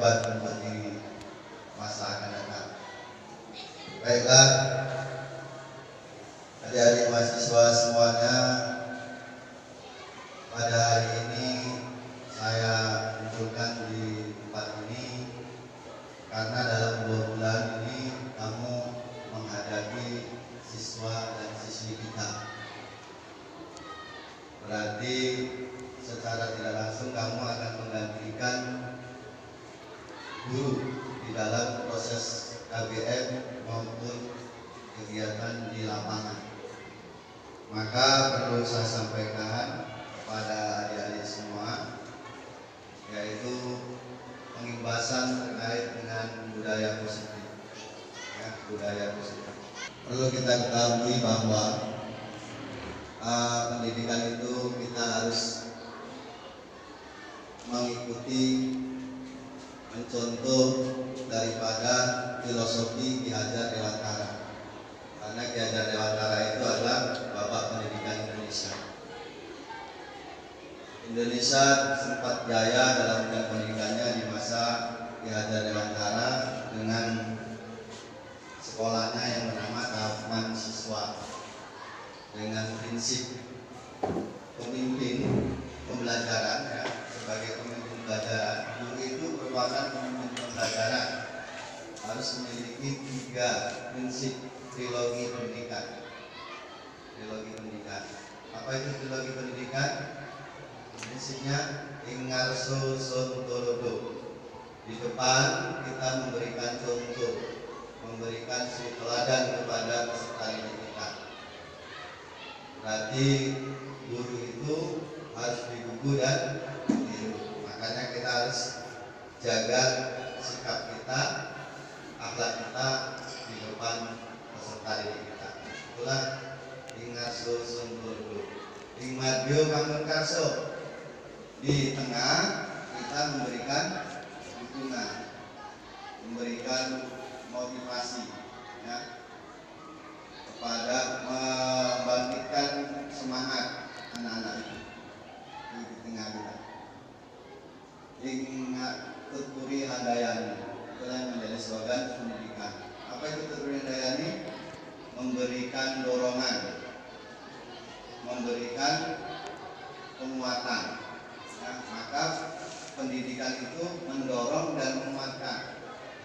buat untuk di masa akan datang. Baiklah, adik-adik mahasiswa semuanya, pada hari ini saya munculkan di tempat ini karena dalam 2 bulan ini kamu menghadapi siswa dan siswi kita. Berarti secara tidak langsung kamu akan menggantikan guru di dalam proses KBM maupun kegiatan di lapangan. Maka perlu saya sampaikan kepada adik-adik semua, yaitu pengimbasan terkait dengan budaya positif. Ya, budaya positif. Perlu kita ketahui bahwa pendidikan itu kita harus mengikuti, mencontoh daripada filosofi Ki Hajar Dewantara. Karena Ki Hajar Dewantara itu adalah bapak pendidikan Indonesia. Indonesia sempat jaya dalam bidang pendidikannya di masa Ki Hajar Dewantara dengan sekolahnya yang bernama Taman Siswa, dengan prinsip pemimpin pembelajaran, ya, sebagai pemimpin pembelajaran. Guru itu merupakan pemimpin pembelajaran, harus memiliki 3 prinsip trilogi pendidikan. Trilogi pendidikan. Apa itu trilogi pendidikan? Prinsipnya ingarso sontolodo. Di depan kita memberikan contoh, memberikan suri teladan kepada peserta didik kita. Berarti guru itu harus digugu dan ditiru. Makanya kita harus jaga sikap kita, akhlak kita di depan peserta didik kita. Itulah ingarso sontolodo. Ingmadio kangen karso. Di tengah kita memberikan dukungan, memberikan motivasi, ya, kepada membangkitkan semangat anak-anak itu di tengah kita. Ingat tuturi handayani, itulah yang menjadi slogan pendidikan. Apa itu tuturi handayani? Memberikan dorongan, memberikan penguatan. Ya, maka pendidikan itu mendorong dan menguatkan.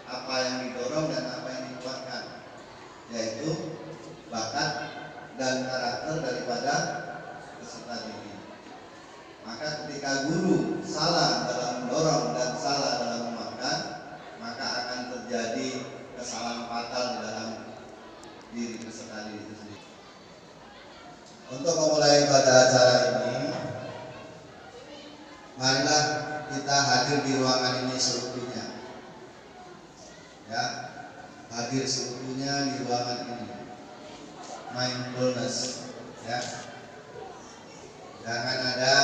Apa yang didorong dan apa yang dikuatkan, yaitu bakat dan karakter daripada peserta didik. Maka ketika guru salah dalam mendorong dan salah dalam menguatkan, maka akan terjadi kesalahan fatal di dalam diri peserta didik itu sendiri. Untuk memulai pada acara ini, marilah kita hadir di ruangan ini seutuhnya. Ya, hadir seutuhnya di ruangan ini. Mindfulness, ya. Jangan ada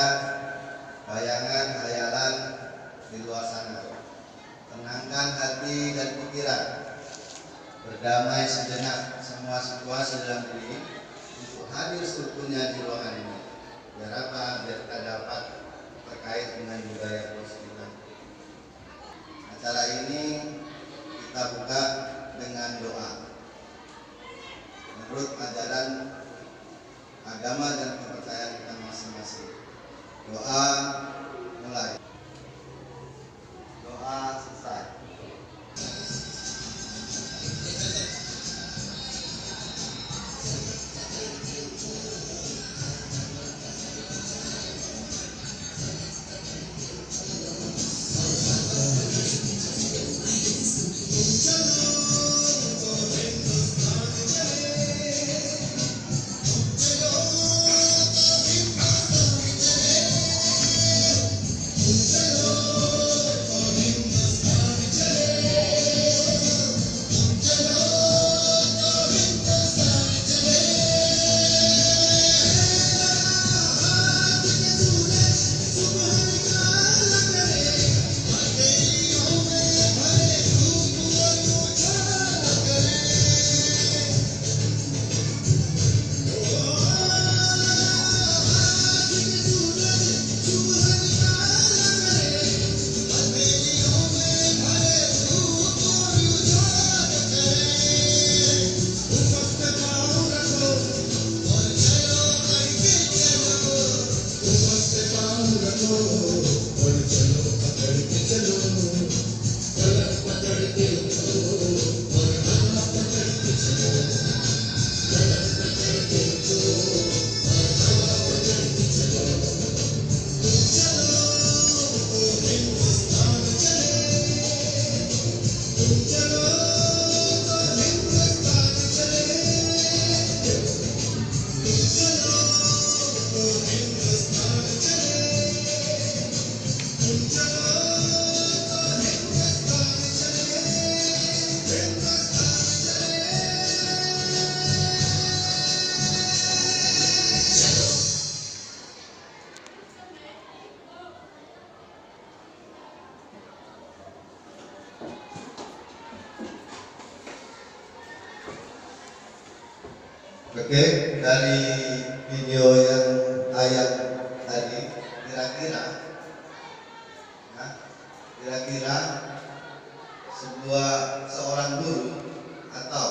bayangan, khayalan di luar sana. Tenangkan hati dan pikiran. Berdamai sejenak semua situasi dalam diri untuk hadir seutuhnya di ruangan ini. Biar apa? Biar kita dapat terkait dengan budaya positif. Acara ini kita buka dengan doa. Menurut ajaran agama dan kepercayaan kita masing-masing. Doa mulai. Doa selesai. Oke, dari video yang ayat tadi, kira-kira seorang guru atau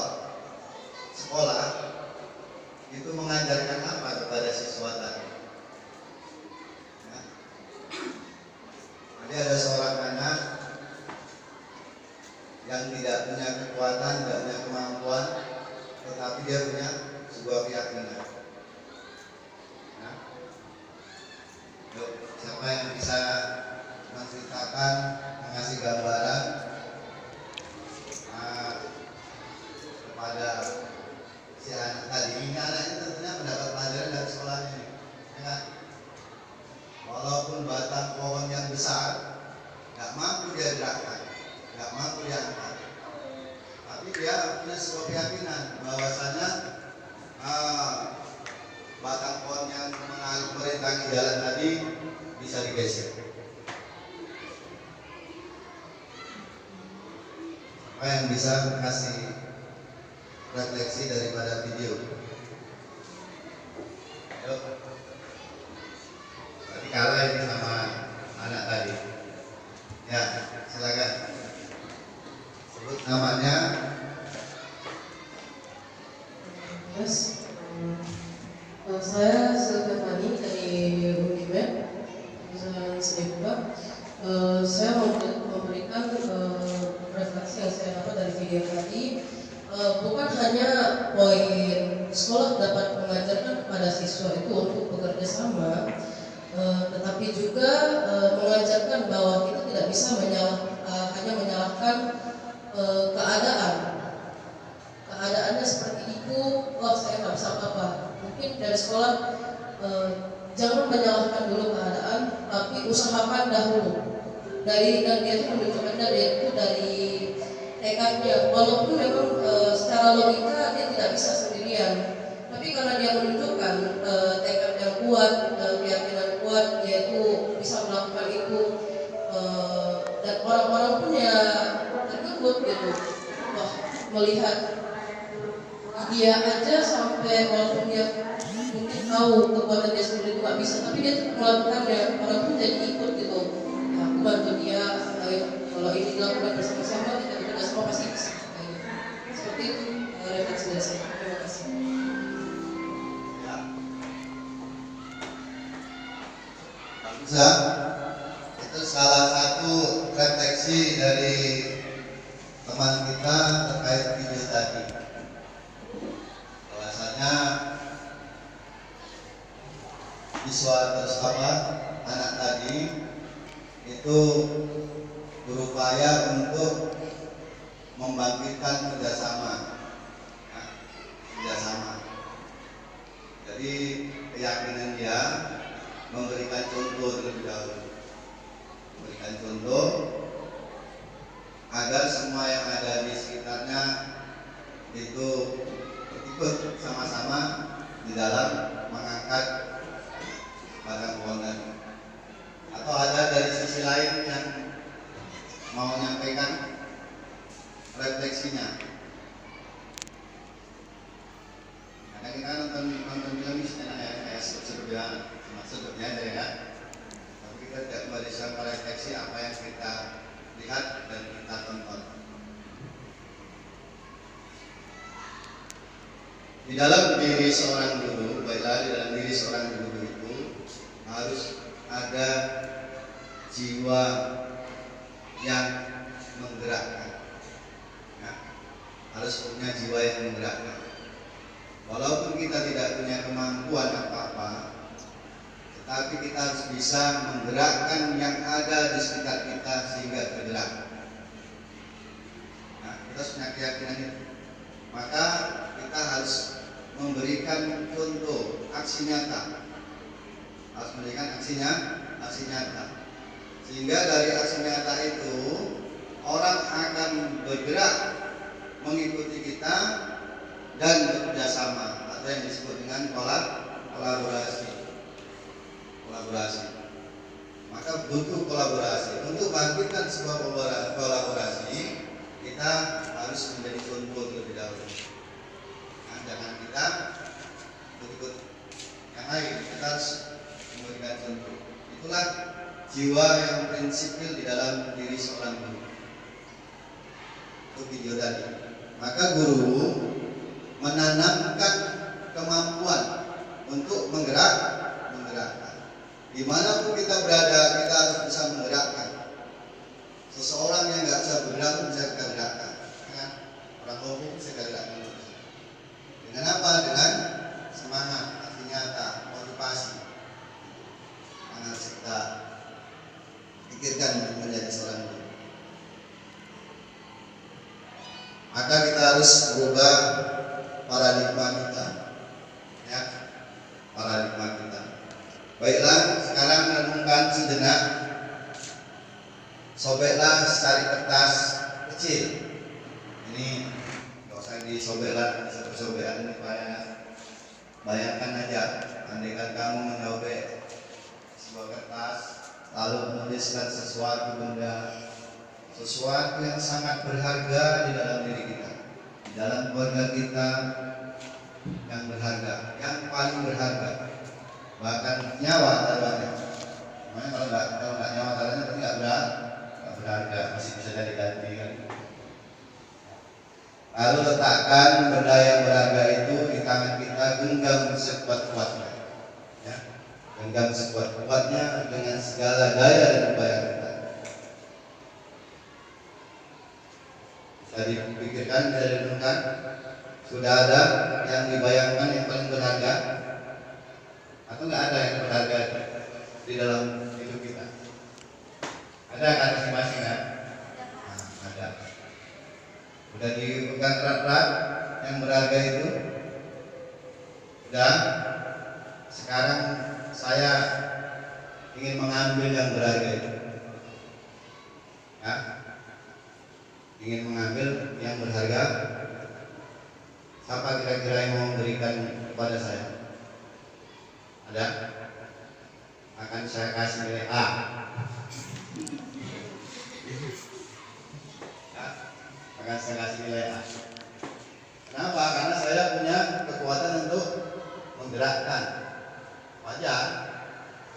sekolah itu mengajarkan apa kepada siswa tadi? Jadi ada seorang anak yang tidak punya kekuatan, tidak punya kemampuan, tetapi dia punya sebuah keyakinan. Yuk, siapa yang bisa menceritakan, mengasih gambaran kepada si anak tadi? Ini anaknya tentunya mendapat pelajaran dari sekolah ini, ya kan? Walaupun batang pohon yang besar nggak mampu dia gerakkan, nggak mampu dia angkat, tapi dia punya sebuah keyakinan bahwasanya batang pohon yang merintangi jalan tadi bisa digeser. Apa yang bisa kasih refleksi daripada video? Yuk. Berarti kalah ini sama anak tadi. Ya, silakan. Sebut namanya. Yes. Saya Silvani dari Unimed jurusan Seni Rupa. Saya mau memberikan refleksi yang saya dapat dari video tadi. Bukan hanya poin sekolah dapat mengajarkan kepada siswa itu untuk bekerja sama, tetapi juga mengajarkan bahwa kita tidak bisa hanya menyalahkan keadaannya seperti itu. Wah, saya nggak bisa apa-apa. Mungkin dari sekolah jangan menyalahkan dulu keadaan, tapi usahakan dahulu. Dan dia itu menunjukkan dari tekadnya. Walaupun memang secara logika dia tidak bisa sendirian, tapi karena dia menunjukkan tekad yang kuat, keyakinan kuat, yaitu bisa melakukan itu, dan orang-orang pun ya terkejut gitu. Wah, melihat dia aja sampai walaupun dia mungkin tahu kekuatan dia sendiri itu nggak bisa, tapi dia melakukannya, orang pun jadi ikut gitu. Ya, aku bantu dia, kalau ini dilakukan bersama-sama kita bekerja sama pasti bisa. Seperti itu refleksi dari saya. Terima kasih. Bisa. Itu salah satu refleksi dari teman kita terkait video tadi. Bahwasanya siswa tersebut, anak tadi itu berupaya untuk membangkitkan kerjasama. Jadi keyakinan dia memberikan contoh terlebih dahulu, memberikan contoh agar semua yang ada di sekitarnya itu ikut sama-sama di dalam mengangkat batang pohon tadi. Atau ada dari sisi lain yang mau menyampaikan refleksinya? Karena kita nonton film ini enak ya, kayak sedupnya aja ya. Tapi kita tidak kembali sama refleksi apa yang kita lihat dan kita tonton. Di dalam diri seorang guru, baiklah di dalam diri seorang guru itu harus ada ada jiwa yang menggerakkan. Ya, harus punya jiwa yang menggerakkan. Walaupun kita tidak punya kemampuan apa-apa, tetapi kita harus bisa menggerakkan yang ada di sekitar kita sehingga bergerak. Nah, kita harus punya keyakinan itu. Maka kita harus memberikan contoh aksi nyata. Harus memberikan aksi nyata. Sehingga dari aksi nyata itu orang akan bergerak mengikuti kita dan bekerja sama atau yang disebut dengan kolaborasi. Maka butuh kolaborasi. Untuk bangkitkan sebuah kolaborasi, kita harus menjadi contoh terlebih dahulu. Nah, jangan kita ikut yang lain, kita harus memberikan contoh. Itulah jiwa yang prinsipil di dalam diri seorang guru. Itu video tadi. Maka guru menanamkan kemampuan untuk menggerakkan. Dimanapun kita berada, kita harus bisa menggerakkan. Seseorang yang nggak bisa bergerak bisa kita gerakkan. Kan? Orang lumpuh bisa kita gerakkan. Dengan apa? Dengan semangat, aksi nyata, motivasi. Yang harus kita pikirkan untuk menjadi seorang guru. Maka kita harus berubah paradigma kita, ya, paradigma kita. Baiklah, sekarang renungkan sejenak. Sobeklah secari kertas kecil. Ini nggak usah disobeklah, sobek-sobekan ini banyak. Bayangkan aja, andaikan kamu menyobek sebuah kertas, lalu menuliskan sesuatu benda, sesuatu yang sangat berharga di dalam diri kita, di dalam keluarga kita yang berharga, yang paling berharga, bahkan nyawa taruhannya. Makanya kalau nggak nyawa taruhannya berarti nggak berharga, masih bisa diganti kan. Lalu letakkan benda yang berharga itu di tangan kita, genggam sekuat-kuatnya, ya. Genggam sekuat-kuatnya dengan segala daya dan upaya kita. Bisa dipikirkan, bisa direnungkan. Sudah ada yang dibayangkan yang paling berharga? Atau nggak ada yang berharga di dalam hidup kita? Ada kan masing-masing kan? Nah, ada. Udah dipegang erat-erat yang berharga itu? Udah. Sekarang saya ingin mengambil yang berharga itu. Ya. Ingin mengambil yang berharga. Siapa kira-kira yang mau memberikan kepada saya? Ada? Akan saya kasih nilai A. Ya, akan saya kasih nilai A. Kenapa? Karena saya punya kekuatan untuk menggerakkan. Wajar.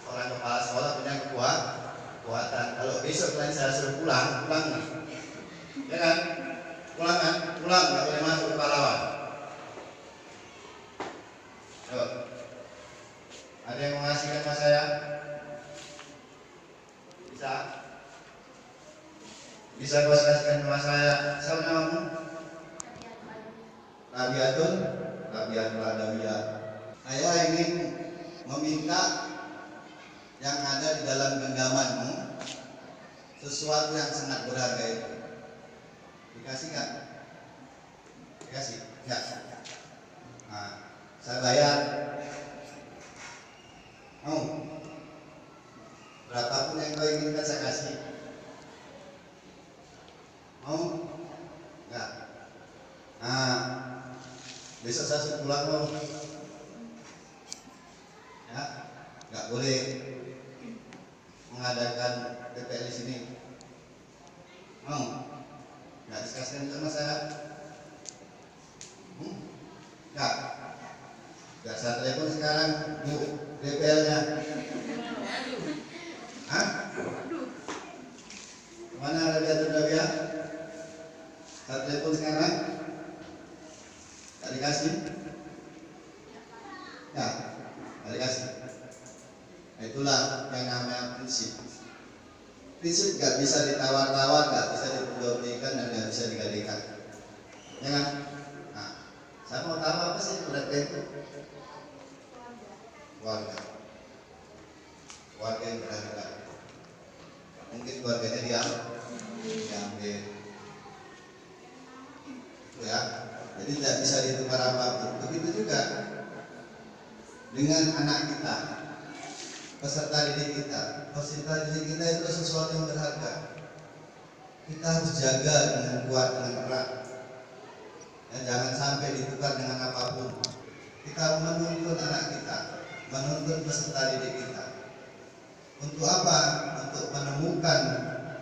Orang kepala sekolah punya kekuatan. Kalau besok kalian saya suruh pulang nih. Ya kan? Pulang kan? Pulang, nggak boleh masuk ke pahlawan. Yuk. Ada yang mau ngasih sama saya? Bisa? Bisa kau kasihkan sama saya? Siapa namamu? Rabiatul Adawiyah. Saya ingin meminta yang ada di dalam genggamanmu sesuatu yang sangat berharga itu. Dikasih nggak? Dikasih? Nggak? Nah, saya bayar. Mau? Berapapun yang kau inginkan saya kasih. Mau? Enggak? Nah, besok saya suruh pulang loh. Ya, enggak boleh mengadakan PPL di sini. Mau? Enggak diskusikan sama saya? Enggak? Enggak, saya telepon sekarang, Bu, PPL-nya. Hah? Mana Rabiatul? Saya telepon sekarang. Tak dikasih? Ya, tak dikasih. Itulah yang namanya prinsip nggak bisa ditawar-tawar, nggak bisa diperjualbelikan, dan nggak bisa digalikan, ya kan? Nah, saya mau tahu apa sih mereka itu? Keluarga yang berharga. Mungkin keluarganya diambil, itu ya. Jadi tidak bisa ditukar apapun. Begitu juga dengan anak kita, peserta didik kita. Peserta didik kita itu sesuatu yang berharga. Kita harus jaga dengan kuat, dengan erat. Dan jangan sampai ditukar dengan apapun. Kita menuntut anak kita, menuntut peserta didik kita. Untuk apa? Untuk menemukan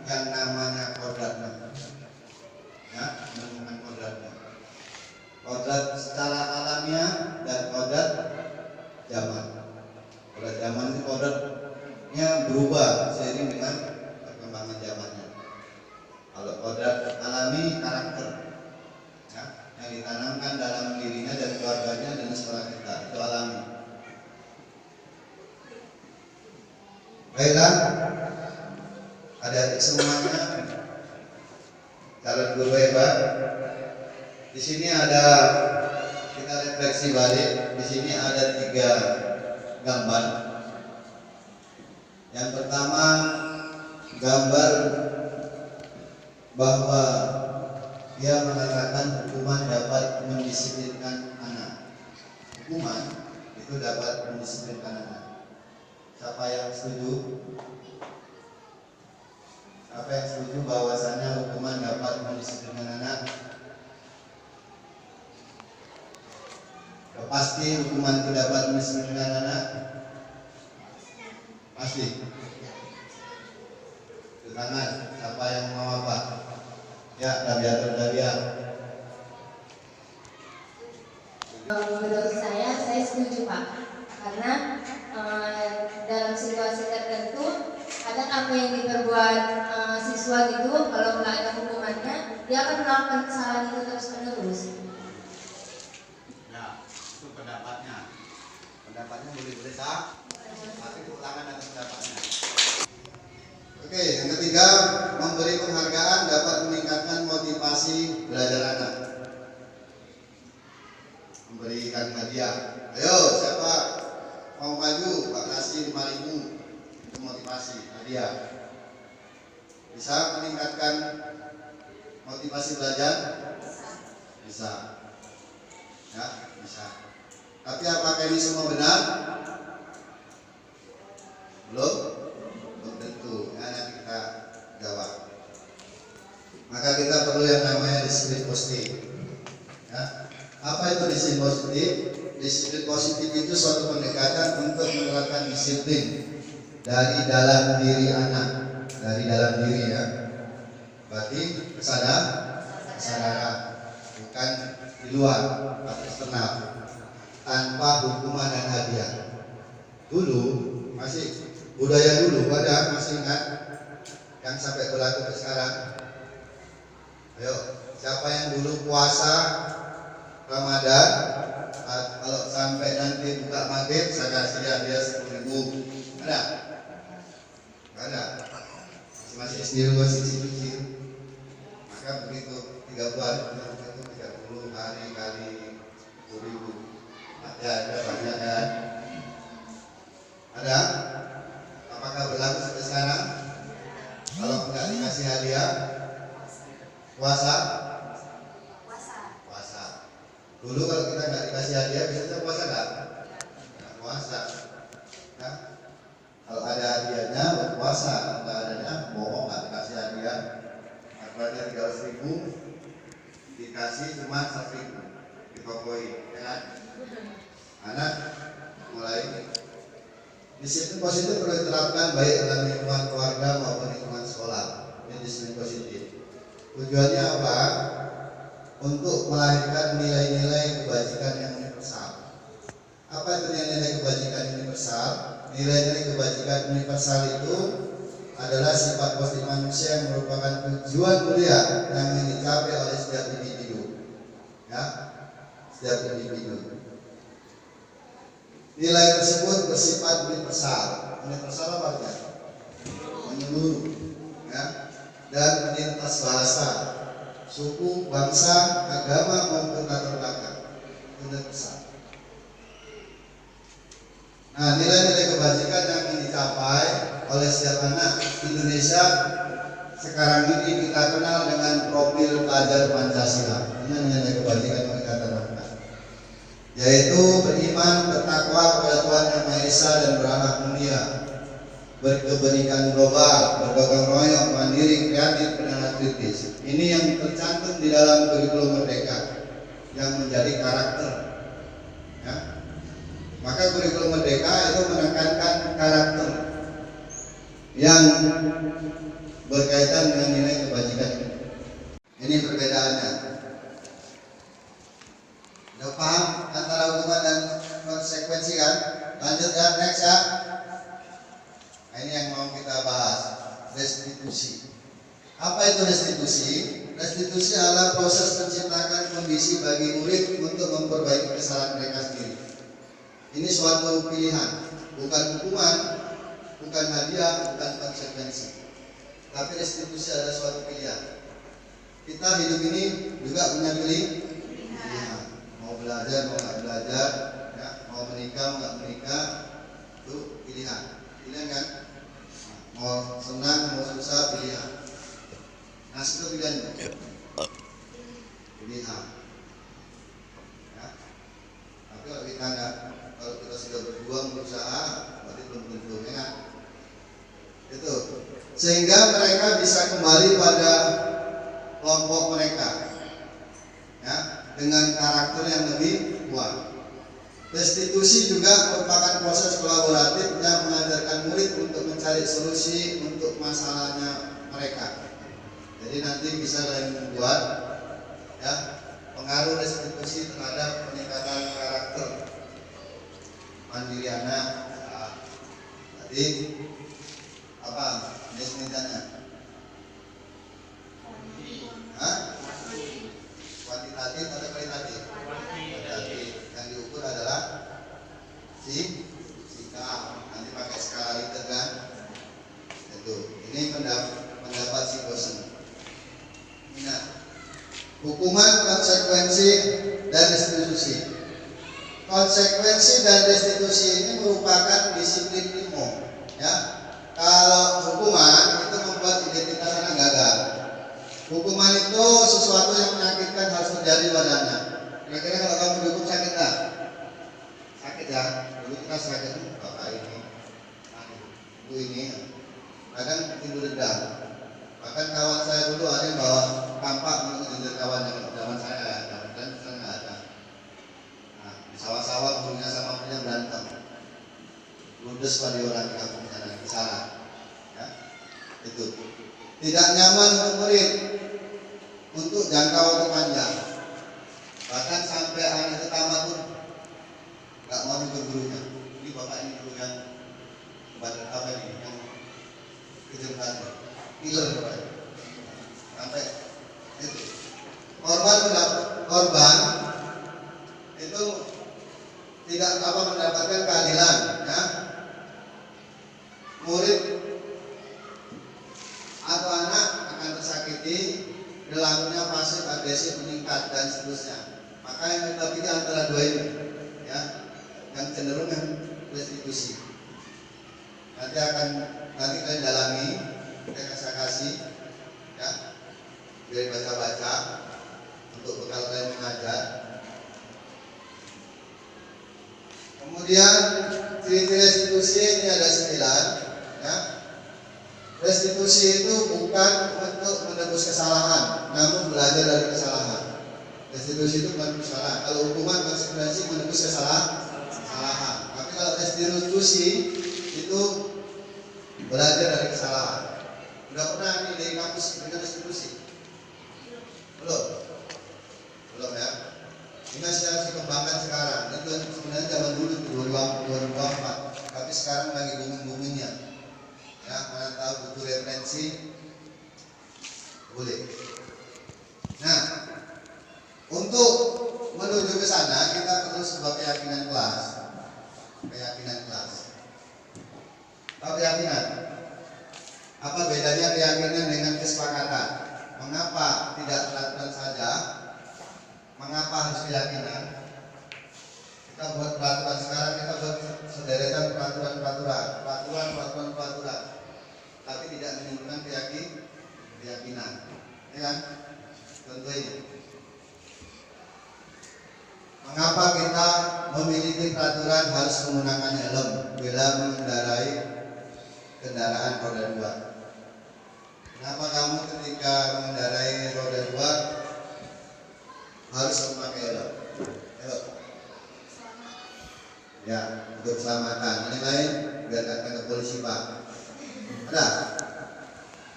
yang namanya kodratnya. Ya, menemukan kodratnya. Kodrat secara alamiah dan kodrat zaman. Kodrat zaman itu kodratnya berubah seiring dengan perkembangan zamannya. Kalau kodrat alami, karakter, ya, yang ditanamkan dalam dirinya dan keluarganya dan sekolah kita, itu alami. Baiklah, adik-adik semuanya, calon guru hebat. Di sini ada, kita refleksi balik. Di sini ada 3 gambar. Yang pertama, gambar bahwa dia mengatakan hukuman dapat mendisiplinkan anak. Hukuman itu dapat mendisiplinkan anak. Siapa yang setuju? Siapa yang setuju bahwasannya hukuman dapat mendisiplinkan anak? Pasti hukuman itu dapat mendisiplinkan anak? Pasti. Di tangan, siapa yang mau apa? Ya, Rabiatul Daria. Menurut saya setuju Pak, karena dalam situasi tertentu kadang apa yang diperbuat siswa gitu, kalau nggak ada hukumannya, dia akan melakukan kesalahan itu terus menerus. Ya, itu pendapatnya. Pendapatnya boleh sah, tapi kekurangan atas pendapatnya. Oke, yang ketiga, memberi penghargaan dapat meningkatkan motivasi belajar anak. Memberikan hadiah. Ayo, siapa mau maju? Pak kasih 5.000. Itu motivasi, hadiah. Bisa meningkatkan motivasi belajar? Bisa. Ya, bisa. Tapi apakah ini semua benar? Belum tentu. Ya, nanti kita jawab. Maka kita perlu yang namanya disiplin positif. Ya. Apa itu disiplin positif? Disiplin positif itu suatu pendekatan untuk menerapkan disiplin dari dalam diri anak, dari dalam diri ya. Berarti kesadaran, bukan di luar atau eksternal, tanpa hukuman dan hadiah. Dulu masih budaya dulu, masih ingat yang sampai berlaku ke sekarang? Ayo, siapa yang dulu puasa Ramadan, kalau sampai nanti buka maghrib saya kasih hadiah 10.000? Ada? Ada. Masih SD masih kecil. Maka begitu 30 hari itu 30 hari kali 10.000. Ada banyak kan? Ada? Apakah berlaku sampai sekarang? Kalau enggak dikasih hadiah, puasa. Dulu kalau kita nggak dikasih hadiah, biasanya puasa nggak puasa. Nah, kalau ada hadiahnya berpuasa, nggak adanya bohong, nggak dikasih hadiah. Harganya 300.000, dikasih cuma 1.000, dipokoi, ya kan? Anak mulai disiplin positif perlu diterapkan baik dalam lingkungan keluarga maupun lingkungan sekolah. Ini disiplin positif. Tujuannya apa? Untuk melahirkan nilai-nilai kebajikan yang universal. Apa itu nilai-nilai kebajikan universal? Nilai-nilai kebajikan universal itu adalah sifat positif manusia yang merupakan tujuan mulia yang ingin dicapai oleh setiap individu. Ya, setiap individu. Nilai tersebut bersifat universal. Universal apa artinya? Menyeluruh. dan lintas bahasa, suku, bangsa, agama maupun latar belakang. Besar. Nah, nilai-nilai kebajikan yang ingin dicapai oleh setiap anak Indonesia sekarang ini kita kenal dengan profil pelajar Pancasila. Ini nilai kebajikan yang kita terapkan, yaitu beriman, bertakwa kepada Tuhan Yang Maha Esa dan beranak mulia, berkebajikan global, bergotong royong, mandiri, kreatif, dan kritis. Ini yang tercantum di dalam kurikulum Merdeka yang menjadi karakter. Ya. Maka kurikulum Merdeka itu menekankan karakter yang berkaitan dengan nilai kebajikan. Ini perbedaannya. Udah paham antara hukuman dan konsekuensi kan? Lanjut ya, next ya. Nah, ini yang mau kita bahas, restitusi. Apa itu restitusi? Restitusi adalah proses menciptakan kondisi bagi murid untuk memperbaiki kesalahan mereka sendiri. Ini suatu pilihan, bukan hukuman, bukan hadiah, bukan konsekuensi. Tapi restitusi adalah suatu pilihan. Kita hidup ini juga punya pilihan. Mau belajar, mau nggak belajar, ya, mau menikah, mau nggak menikah, itu pilihan. Pilihan kan? Mau senang, mau susah, pilihan. Nasib itu pilihan. Pilihan. Ya. Tapi kalau kita nggak, kalau kita sudah berjuang berusaha, berarti belum tentu, ya kan? Itu. Sehingga mereka bisa kembali pada kelompok mereka, ya, dengan karakter yang lebih kuat. Restitusi juga merupakan proses kolaboratif yang mengajarkan murid untuk mencari solusi untuk masalahnya mereka. Jadi nanti bisa membuat, ya, pengaruh restitusi terhadap peningkatan karakter mandiri anak. Nah, tadi apa definisinya? Kuantitatif atau kualitatif? Kuantitatif. Yang diukur adalah sikap. Nanti pakai skala liter kan? Itu. Ini pendapat si dosen. Nah, hukuman, konsekuensi, dan restitusi. Konsekuensi dan restitusi ini merupakan disiplin ilmu. Ya, kalau hukuman itu membuat identitas anak gagal. Hukuman itu sesuatu yang menyakitkan harus terjadi padanya. Kira-kira kalau kamu dihukum sakit nggak? Sakit ya. Dulu kita sakit bapak ini, ibu ini, kadang timbul dendam. Bahkan kawan saya dulu ada yang bawa kampak untuk menjadi kawan yang zaman saya, dan saya nggak ada. Nah, di sawah-sawah gurunya sama punya berantem. Ludes pada orang di kampung sana, salah. Ya, itu. Tidak nyaman untuk murid untuk jangka waktu panjang. Bahkan sampai anak itu tamat pun nggak mau ikut gurunya. Ini bapak ini guru yang badan apa ini yang kejahatan, killer bapak. Sampai itu korban itu tidak apa mendapatkan keadilan. Ya. Murid atau anak akan tersakiti, perilakunya pasif, agresif, meningkat, dan seterusnya. Maka yang kita pilih antara dua ini, ya, yang cenderung yang restitusi. Nanti kalian dalami, saya kasih, ya, biar baca-baca untuk bekal kalian mengajar. Kemudian ciri-ciri restitusi ini ada 9, ya. Restitusi itu bukan untuk menebus kesalahan, namun belajar dari kesalahan. Restitusi itu bukan kesalahan. Kalau hukuman konsekuensi menebus kesalahan. Tapi kalau restitusi itu belajar dari kesalahan. Udah pernah nih dari kampus dengan restitusi? Belum ya. Ini masih harus dikembangkan sekarang. Itu sebenarnya zaman dulu 2024, tapi sekarang lagi booming-boomingnya. Ya, mana tahu butuh referensi, boleh. Nah, untuk menuju ke sana kita perlu sebuah keyakinan kelas. Keyakinan kelas. Apa keyakinan? Apa bedanya keyakinan dengan kesepakatan? Mengapa tidak peraturan saja? Mengapa harus keyakinan? Kita buat peraturan sekarang, kita buat sederetan peraturan, tapi tidak menimbulkan keyakinan, ya kan? Contoh ini. Mengapa kita memiliki peraturan harus menggunakan helm bila mengendarai kendaraan roda 2? Kenapa kamu ketika mengendarai roda 2 harus memakai helm? Ayo. Ya, untuk keselamatan. Yang lain biar datang ke polisi, Pak. Ada?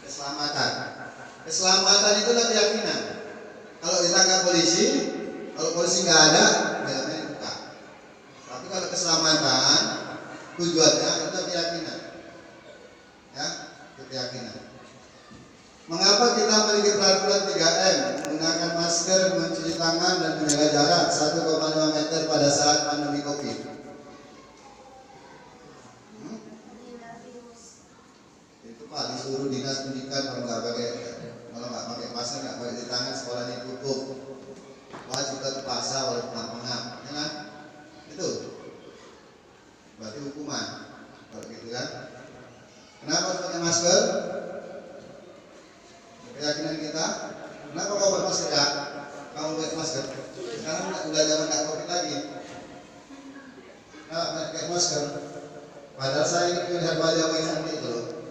Keselamatan. Keselamatan itulah keyakinan. Kalau ditangkap polisi, kalau polisi nggak ada, helmnya dibuka. Tapi kalau keselamatan, tujuannya itu keyakinan. Ya, itu keyakinan. Mengapa kita memiliki peraturan 3M, menggunakan masker, mencuci tangan, dan menjaga jarak 1,5 meter pada saat pandemi COVID? Itu Pak disuruh dinas pendidikan kalau nggak pakai masker, nggak pakai cuci tangan, sekolahnya tutup. Wajib terpaksa oleh pengap-pengap, ya kan? Itu berarti hukuman, kalau gitu kan? Kenapa harus pakai masker? Keyakinan kita. Kenapa kau bermasker ya? Kamu pakai masker. Sekarang udah zaman nggak COVID lagi. Nah, pakai masker. Padahal saya ingin melihat wajah yang cantik itu loh.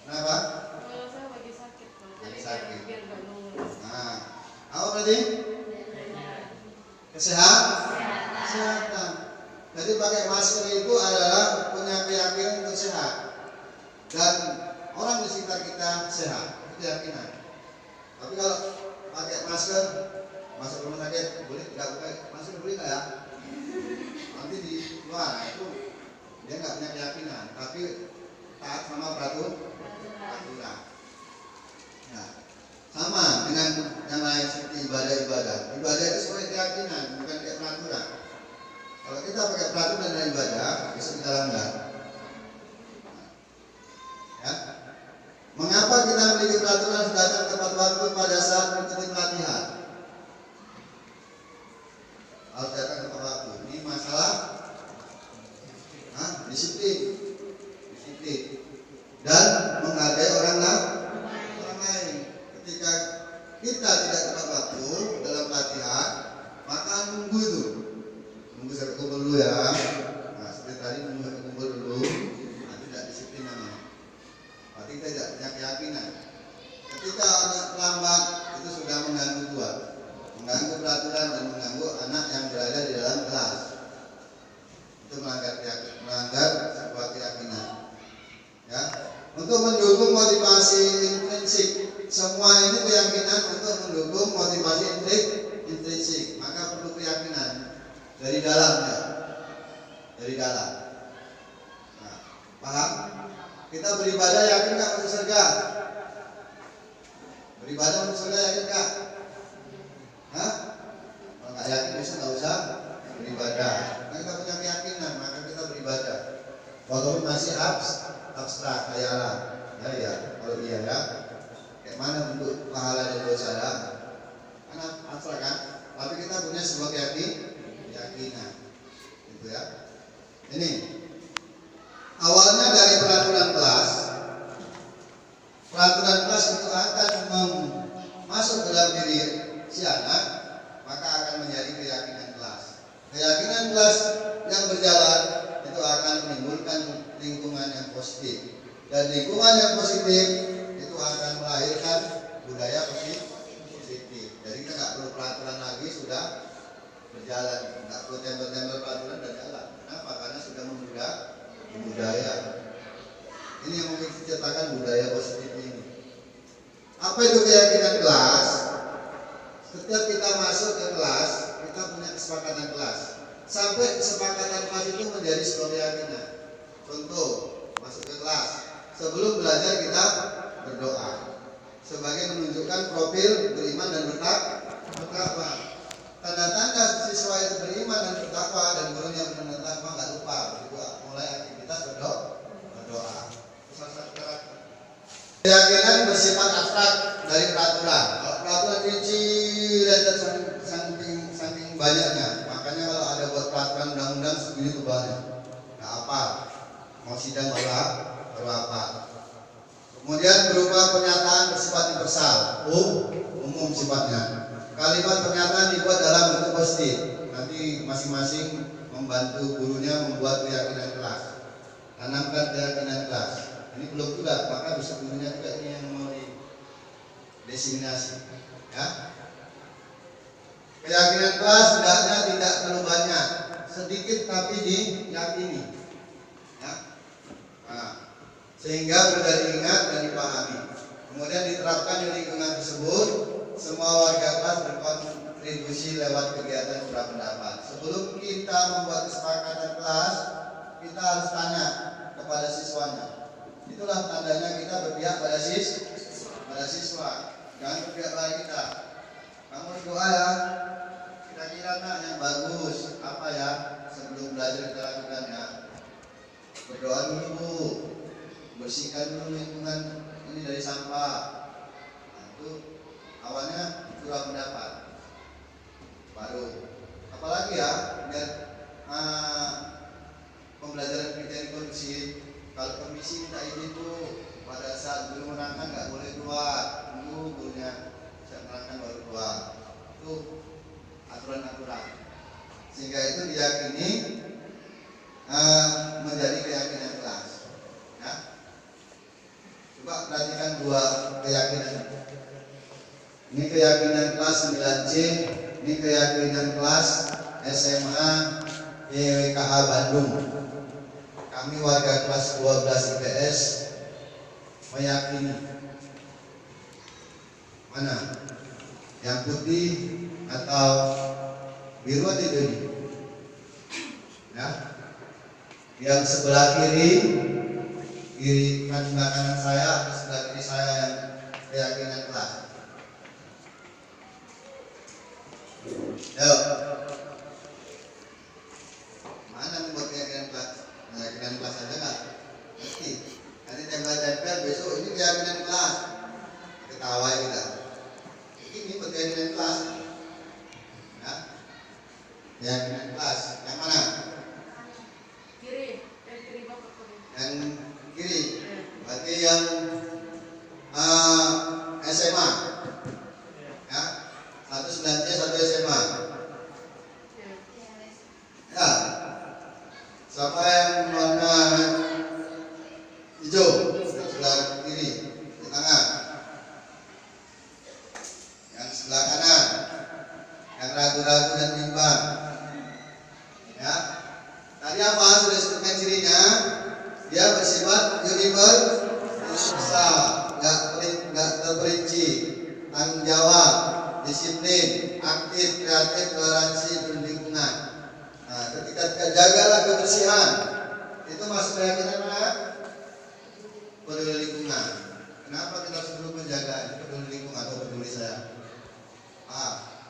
Kenapa? Kalau saya lagi sakit, Pak. Lagi sakit. Biar nggak nunggu. Nah, apa berarti? Kesehatan. Jadi pakai masker itu adalah punya keyakinan untuk sehat. Dan orang di sekitar kita sehat, itu keyakinan. Tapi kalau pakai masker, masuk rumah sakit, boleh nggak pakai masker, boleh nggak ya? Nanti di luar, itu dia nggak punya keyakinan, tapi taat sama peraturan. Ya. Sama dengan yang lain seperti ibadah. Ibadah itu sebagai keyakinan, bukan kayak peraturan. Kalau kita pakai peraturan dan ibadah, bisa kita langgar. Ya. Mengapa kita memiliki peraturan datang tepat waktu pada saat mengikuti pelatihan? Harus datang tepat waktu. Ini masalah disiplin dan menghargai orang lain. Ketika kita tidak tepat waktu dalam pelatihan, maka nunggu sampai kumpul dulu ya. Nah, seperti tadi nunggu sampai kumpul dulu, tidak disiplin namanya. Berarti kita tidak punya keyakinan. Ketika anak terlambat, itu sudah mengganggu mengganggu peraturan dan mengganggu anak yang berada di dalam kelas. Itu melanggar sebuah keyakinan. Ya, untuk mendukung motivasi intrinsik, semua ini keyakinan untuk mendukung motivasi intrinsik, maka perlu keyakinan dari dalam ya, dari dalam. Nah, paham? Kita beribadah yakin nggak masuk surga? Beribadah masuk surga yakin nggak? Hah? Kalau nggak yakin bisa nggak usah beribadah. Nah, kita punya keyakinan, maka kita beribadah. Walaupun masih abstrak, khayalan. Ya, kalau iya ya. Kayak mana bentuk pahala dan dosa ya? Karena abstrak kan? Tapi kita punya sebuah keyakinan. Gitu ya. Ini awalnya dari peraturan kelas itu akan masuk ke dalam diri si anak, maka akan menjadi keyakinan kelas. Keyakinan kelas yang berjalan itu akan menimbulkan lingkungan yang positif, dan lingkungan yang positif itu akan melahirkan budaya positif. Jadi kita nggak perlu peraturan lagi, sudah berjalan, nggak perlu tempel-tempel peraturan dan jalan. Kenapa? Karena sudah budaya. Ini yang mungkin diciptakan budaya positif ini. Apa itu keyakinan kelas? Setiap kita masuk ke kelas, kita punya kesepakatan kelas. Sampai kesepakatan kelas itu menjadi sebuah keyakinan. Contoh, masuk ke kelas, sebelum belajar kita berdoa sebagai menunjukkan profil beriman dan bertakwa. Tanda-tanda siswa itu beriman dan bertakwa dan gurunya benar-benar takwa nggak lupa. Mulai aktivitas berdoa. Keyakinan bersifat abstrak dari peraturan. Kalau peraturan rinci dan saking banyaknya, makanya kalau ada buat peraturan undang-undang segini tuh banyak. Nggak apa, mau sidang baru apa. Kemudian berupa pernyataan bersifat universal, umum sifatnya. Kalimat pernyataan dibuat dalam bentuk positif. Nanti masing-masing membantu gurunya membuat keyakinan kelas. Tanamkan keyakinan kelas. Ini belum juga, maka bisa gurunya juga ini yang mau didiseminasi. Ya. Keyakinan kelas hendaknya tidak terlalu banyak, sedikit tapi diyakini. Ya. Nah, sehingga mudah diingat dan dipahami. Kemudian diterapkan di lingkungan tersebut, semua warga kelas berkontribusi lewat kegiatan surah pendapat. Sebelum kita membuat kesepakatan kelas, kita harus tanya kepada siswanya. Itulah tandanya kita berpihak pada siswa. Jangan berpihak pada kita. Kamu berdoa ya. Kira-kira nak yang bagus apa ya sebelum belajar kita lakukan ya. Berdoa dulu Bu. Bersihkan dulu lingkungan ini dari sampah. Nah, itu awalnya surah pendapat. Baru apalagi ya biar pembelajaran kita ini kondusif. Kalau permisi minta izin tuh pada saat guru menerangkan nggak boleh keluar, tunggu gurunya saya menerangkan baru keluar. Itu aturan-aturan. Sehingga itu diyakini menjadi keyakinan kelas. Ya. Coba perhatikan dua keyakinan. Ini keyakinan kelas 9C, ini keyakinan kelas SMA YWKH Bandung. Kami warga kelas 12 IPS meyakini mana? Yang putih atau biru atau hijau? Ya. Yang sebelah kiri kanan saya atau sebelah kiri saya yang keyakinan kelas. Yo. Mana membuat keyakinan kelas? Keyakinan kelas aja nggak? Ngerti. Nanti tempel besok ini keyakinan kelas. Ketawa kita. Ini buat keyakinan kelas. Ya. Keyakinan kelas. Yang mana? Kiri. Yang kiri bapak kiri. Yang kiri. Berarti yang SMA. Ya. 19C 1 SMA. Ya. Siapa yang warna hijau sebelah kiri di tengah, yang sebelah kanan, yang ragu-ragu dan bimbang. Ya, tadi apa sudah disebutkan cirinya? Dia bersifat universal, nggak terperinci, tanggung jawab, disiplin, aktif, kreatif, toleransi, berlingkungan. Nah, ketika kita jagalah kebersihan, itu masuk keyakinan mana? Peduli lingkungan. Kenapa kita harus dulu menjaga peduli lingkungan atau peduli saya?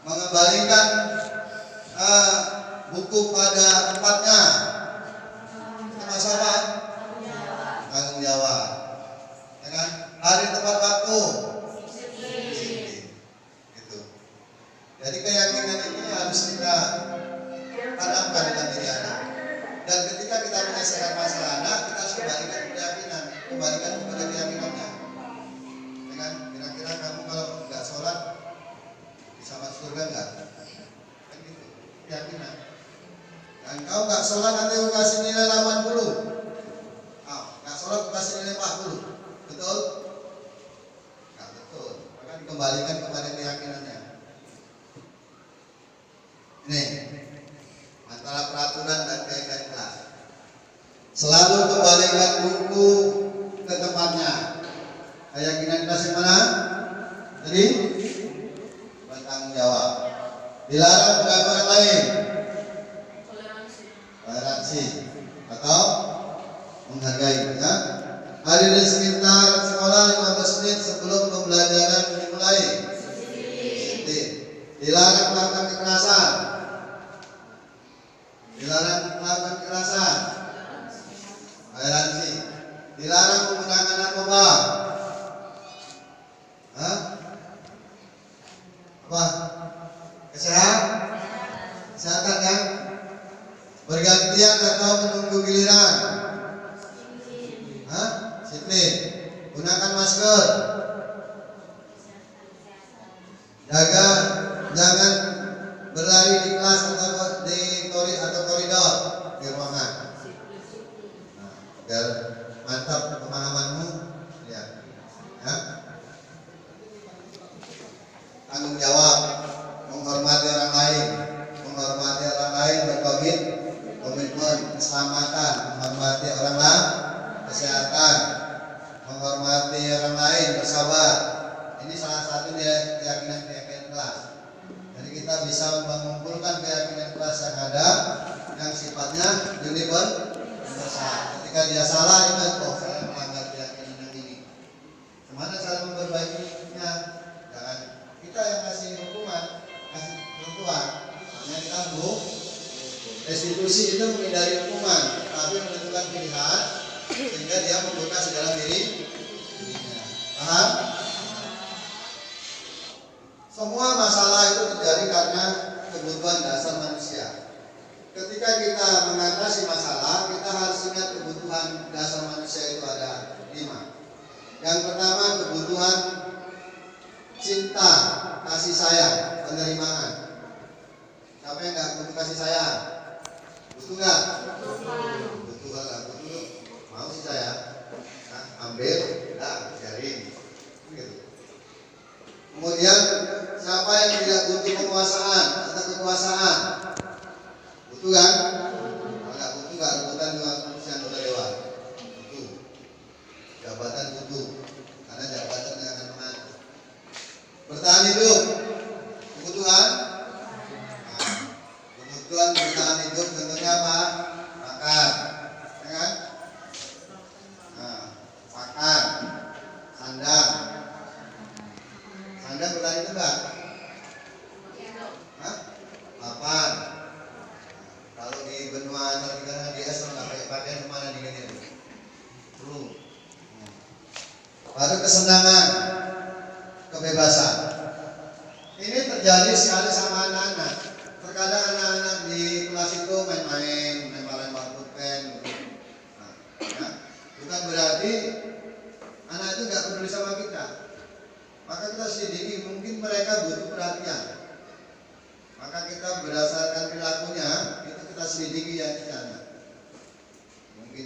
Mengembalikan buku pada tempatnya. Itu masalah tanggung jawab. Ya kan? Hari tepat waktu. Itu. Jadi keyakinan ini harus kita tanamkan dalam diri anak. Dan ketika kita menyelesaikan masalah anak, kita harus kembalikan keyakinan, kembalikan kepada keyakinannya. Ya kan? Kira-kira kamu kalau nggak sholat bisa masuk surga nggak? Kan gitu, keyakinan. Dan kau nggak sholat nanti aku kasih nilai 80. Nggak sholat aku kasih nilai 40. Betul? Nggak betul. Maka dikembalikan kepada keyakinannya. Ini antara peraturan dan keyakinan kelas. Selalu kembalikan buku ke tempatnya. Keyakinan kelas yang mana? Jadi bertanggung jawab. Dilarang mengganggu orang lain. Toleransi atau menghargai. Ya. Hadirin sekitar sekolah 15 menit sebelum pembelajaran dimulai. Dilarang melakukan kekerasan. Dilarang melakukan kekerasan. Toleransi. Dilarang menggunakan narkoba. Wah, kesehatan kan? Bergantian atau menunggu giliran? Disiplin. Gunakan masker. Jangan berlari di kelas atau di koridor di ruangan. Agar mantap pemahamanmu, ya. Tanggung jawab, menghormati orang lain, berkomitmen keselamatan, menghormati orang lain, kesehatan, menghormati orang lain, bersabar. Ini salah satu keyakinan kelas. Jadi kita bisa mengumpulkan keyakinan kelas yang ada, yang sifatnya universal. Ketika dia salah, ingat, saya melanggar keyakinan yang ini. Gimana cara memperbaikinya? Jangan kita yang kasih hukuman, kasih ketentuan, hanya ditanggung. Restitusi itu menghindari hukuman, tapi menentukan pilihan sehingga dia membuka segala dirinya. Paham? Semua masalah itu terjadi karena kebutuhan dasar manusia. Ketika kita mengatasi masalah, kita harus ingat kebutuhan dasar manusia itu ada 5. Yang pertama, kebutuhan cinta, kasih sayang, penerimaan. Siapa yang nggak butuh kasih sayang? Butuh nggak? Butuh lah, butuh. Mau sih saya? Ambil, biarin. Gitu. Kemudian siapa yang tidak butuh penguasaan atau kekuasaan? Butuh kan? Kalau nggak butuh, nggak rebutan dengan manusia yang udah lewat. Butuh. Jabatan butuh, karena jabatan yang akan menang. Bertahan hidup, kebutuhan. Kebutuhan bertahan hidup tentunya apa? Makan, ya kan? Makan, sandang. Sandang bertahan hidup nggak? Papan. Kalau di benua Antartika di es nggak pakai pakaian kemana diganti itu? Perlu. Baru kesenangan, kebebasan. Ini terjadi sekali sama anak-anak. Terkadang anak-anak di kelas itu main-main, lempar-lempar pulpen. Bukan berarti anak itu nggak peduli sama kita. Maka kita sedikit mungkin mereka butuh perhatian. Maka kita berdasarkan perilakunya itu kita selidiki yang di sana. Mungkin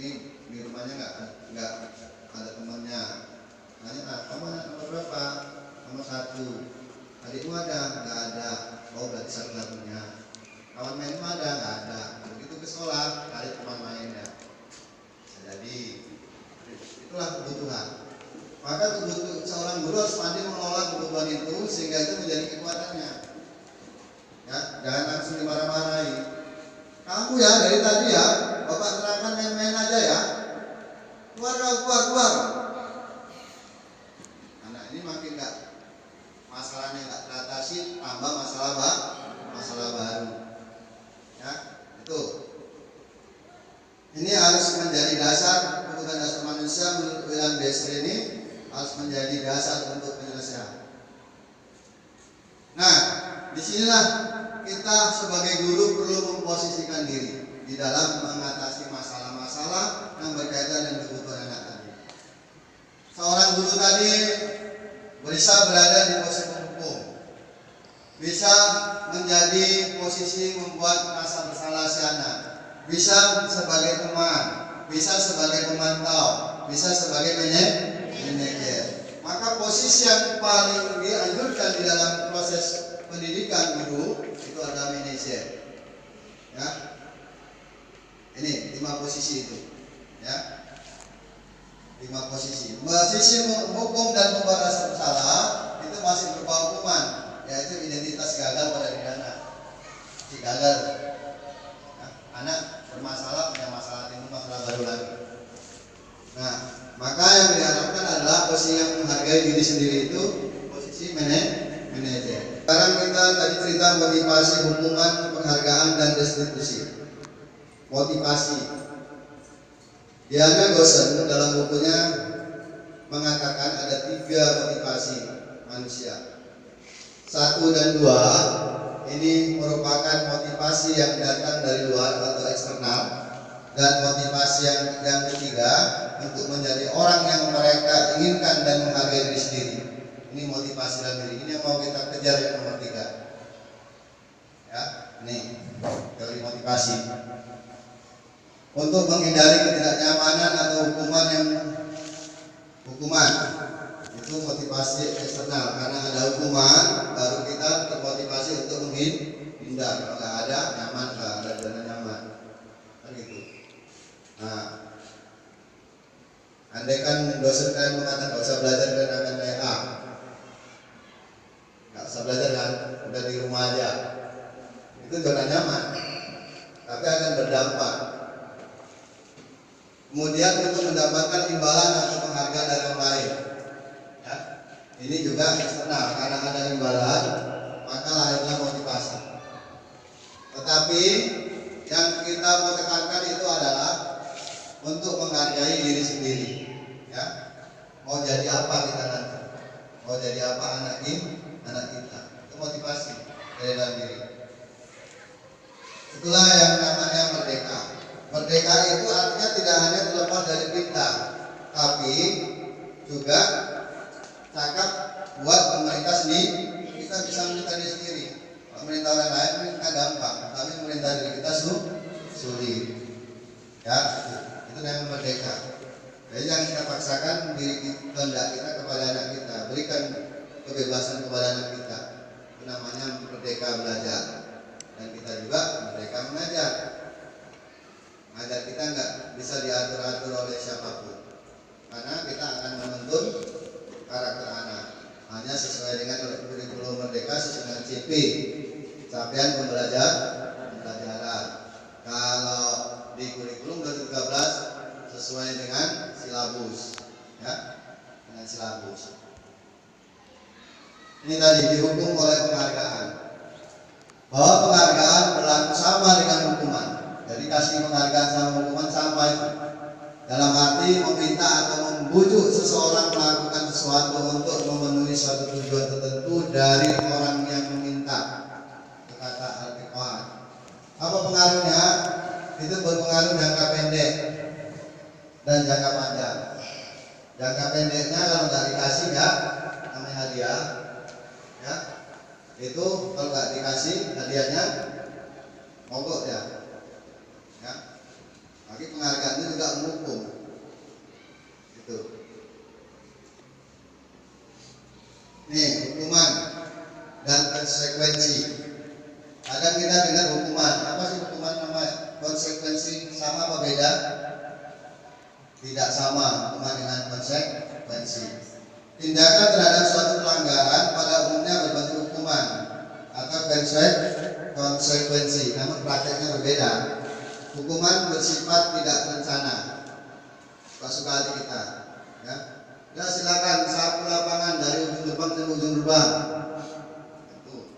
di rumahnya nggak ada temannya. Nanya, kamu anak nomor berapa? Nomor 1. Adikmu ada? Nggak ada. Oh, berarti satu-satunya. Kawan mainmu ada? Nggak ada. Begitu ke sekolah, cari teman mainnya. Jadi itulah kebutuhan. Maka seorang guru harus pandai mengelola kebutuhan itu sehingga itu menjadi kekuatannya. Ya, jangan langsung dimarah-marahi. Kamu ya dari tadi ya, bapak terangkan main-main aja ya. Keluar. Anak ini makin nggak, masalahnya nggak teratasi, tambah masalah baru. Ya, itu. Ini harus menjadi dasar kebutuhan dasar manusia menurut William Besser ini harus menjadi dasar untuk penyelesaian. Nah, disinilah kita sebagai guru perlu memposisikan diri di dalam mengatasi masalah-masalah yang berkaitan dengan kebutuhan anak tadi. Seorang guru tadi bisa berada di posisi hukum, bisa menjadi posisi membuat rasa bersalah si anak, bisa sebagai teman, bisa sebagai pemantau, bisa sebagai manajer. Maka posisi yang paling dianjurkan di dalam proses pendidikan guru itu adalah manajer. Ya, ini 5 posisi itu. Ya, 5 posisi. Posisi hukum dan membuat rasa bersalah itu masih berupa hukuman, yaitu identitas gagal pada pidana. Si gagal. Ya, anak bermasalah, punya masalah timbul masalah baru lagi. Nah, maka yang diharapkan adalah posisi yang menghargai diri sendiri itu posisi manajer. Sekarang kita tadi cerita motivasi, hukuman, penghargaan, dan restitusi. Motivasi. Diana Gosen dalam bukunya mengatakan ada 3 motivasi manusia. 1 dan 2 ini merupakan motivasi yang datang dari luar atau eksternal, dan motivasi yang ketiga untuk menjadi orang yang mereka inginkan dan menghargai diri sendiri. Ini motivasi dalam diri. Ini yang mau kita kejar yang nomor 3. Ya, ini teori motivasi. Untuk menghindari ketidaknyamanan atau hukuman itu motivasi eksternal. Karena ada hukuman baru kita termotivasi untuk menghindar. Kalau nggak ada nyaman, nggak ada zona nyaman, kan gitu. Nah, andai kan dosen kalian mengatakan nggak usah belajar kalian akan kayak A, nggak usah belajar kan, udah di rumah aja, itu zona nyaman, tapi akan berdampak. Kemudian untuk mendapatkan imbalan atau penghargaan dari orang lain, ya, ini juga eksternal. Karena ada imbalan maka lahirlah motivasi. Tetapi yang kita mau tekankan itu adalah untuk menghargai diri sendiri, ya. Mau jadi apa kita nanti? Mau jadi apa anak kita? Itu motivasi dari dalam diri. Itulah yang namanya merdeka. Merdeka itu artinya tidak hanya terlepas dari perintah, tapi juga cakap buat pemerintah sendiri. Kita bisa memerintah diri sendiri. Pemerintah orang lain kita gampang, tapi memerintah diri kita sulit. Ya, itu yang merdeka. Jadi jangan kita paksakan diri kehendak kita kepada anak kita. Berikan kebebasan kepada anak kita. Itu namanya merdeka belajar. Dan kita juga merdeka mengajar. Mengajar kita nggak bisa diatur-atur oleh siapapun. Karena kita akan menuntun karakter anak. Hanya sesuai dengan kurikulum merdeka, sesuai dengan CP, capaian pembelajaran. Kalau di kurikulum 2013 sesuai dengan silabus, ya, dengan silabus. Ini tadi dihukum oleh penghargaan. Bahwa penghargaan berlaku sama dengan hukuman. Jadi kasih penghargaan sama hukuman sama itu. Dalam arti meminta atau membujuk seseorang melakukan sesuatu untuk memenuhi suatu tujuan tertentu dari orang yang meminta. Kata Al-Fiqh. Apa pengaruhnya? Itu berpengaruh jangka pendek dan jangka panjang. Jangka pendeknya kalau nggak dikasih ya namanya hadiah, ya, itu kalau nggak dikasih hadiahnya mogok ya. Bagi penghargaan itu juga menghukum. Itu. Nih, hukuman dan konsekuensi. Kadang kita dengar hukuman. Apa sih hukuman namanya? Konsekuensi sama apa beda? Tidak sama hukuman dengan konsekuensi. Tindakan terhadap suatu pelanggaran pada umumnya berbentuk hukuman atau konsekuensi, namun prakteknya berbeda. Hukuman bersifat tidak terencana. Suka hati kita, ya. Ya silakan sapu lapangan dari ujung gerbang ke ujung gerbang. Itu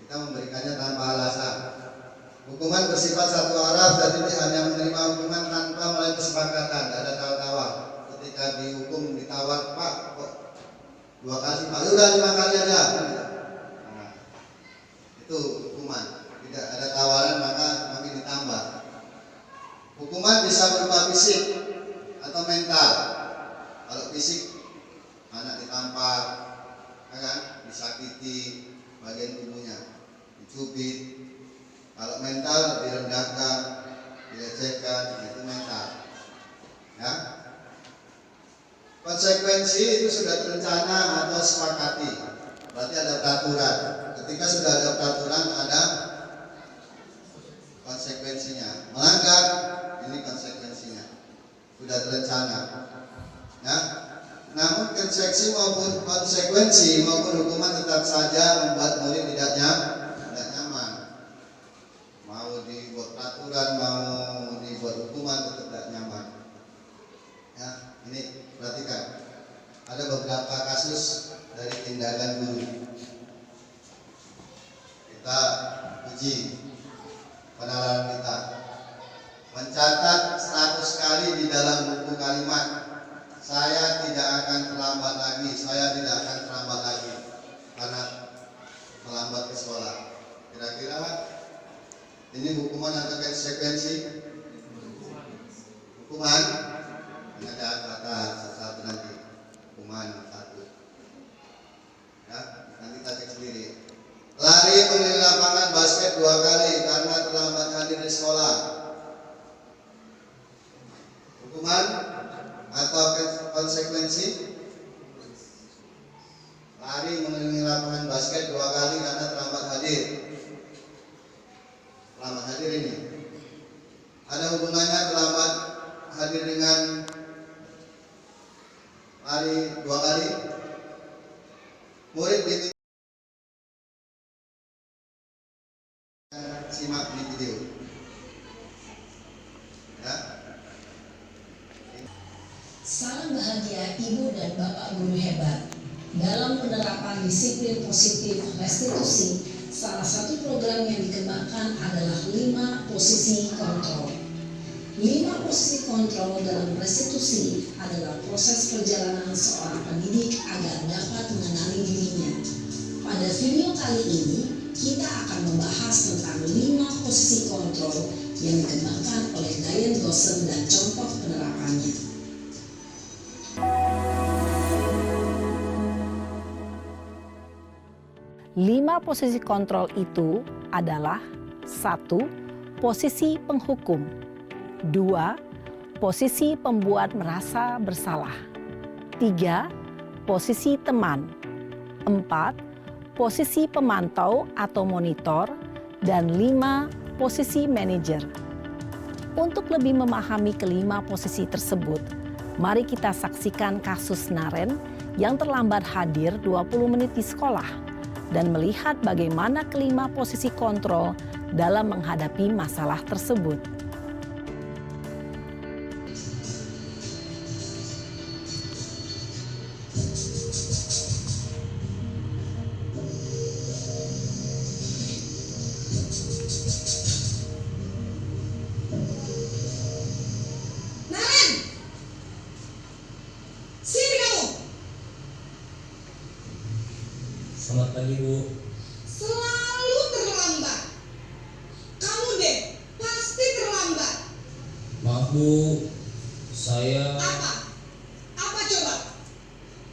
kita memberikannya tanpa alasan. Hukuman bersifat satu arah, jadi hanya menerima hukuman tanpa melalui kesepakatan, tidak ada tawar-tawar. Ketika dihukum ditawar, Pak, kok 2 kali, Pak, udah 5 kali aja. Nah, itu hukuman. Tidak ada tawaran maka makin ditambah. Hukuman bisa berupa fisik atau mental. Kalau fisik, anak ditampar, kan, disakiti bagian tubuhnya, dicubit. Kalau mental direndahkan, dilecehkan, itu mental. Ya. Konsekuensi itu sudah terencana atau sepakati. Berarti ada peraturan. Ketika sudah ada peraturan, ada konsekuensinya. Melanggar, ini konsekuensinya sudah terencana, ya. Namun konsekuensi maupun hukuman tetap saja membuat murid tidak nyaman. Mau dibuat peraturan, mau dibuat hukuman tetap tidak nyaman. Ya, ini perhatikan. Ada beberapa kasus dari tindakan guru. Kita uji penalaran kita. Mencatat 100 kali di dalam buku kalimat, saya tidak akan terlambat lagi, saya tidak akan terlambat lagi. Karena Ini hukuman atau konsekuensi? Hukuman. Ada kata satu nanti. Hukuman satu. Ya, nanti kita cek sendiri. Lari mengelilingi lapangan basket 2 kali karena terlambat hadir di sekolah. Hukuman atau konsekuensi? Lari mengelilingi lapangan basket 2 kali karena terlambat hadir. Terlambat hadir ini ada hubungannya terlambat hadir dengan lari 2 kali? Murid diminta simak di video. Ya. Salam bahagia Ibu dan Bapak guru hebat. Dalam penerapan disiplin positif restitusi, salah satu program yang dikembangkan adalah 5 posisi kontrol. 5 posisi kontrol dalam restitusi adalah proses perjalanan seorang pendidik agar dapat mengenali dirinya. Pada video kali ini, kita akan membahas tentang 5 posisi kontrol yang dikembangkan oleh Diane Goshen dan contoh penerapannya. 5 posisi kontrol itu adalah 1. Posisi penghukum. 2. Posisi pembuat merasa bersalah. 3. Posisi teman. 4. Posisi pemantau atau monitor. Dan 5. Posisi manajer. Untuk lebih memahami kelima posisi tersebut, mari kita saksikan kasus Naren yang terlambat hadir 20 menit di sekolah dan melihat bagaimana kelima posisi kontrol dalam menghadapi masalah tersebut. Naren! Sini kamu! Selamat pagi, Bu. Selalu terlambat. Kamu deh, pasti terlambat. Maaf, Bu. Saya Apa? Apa coba?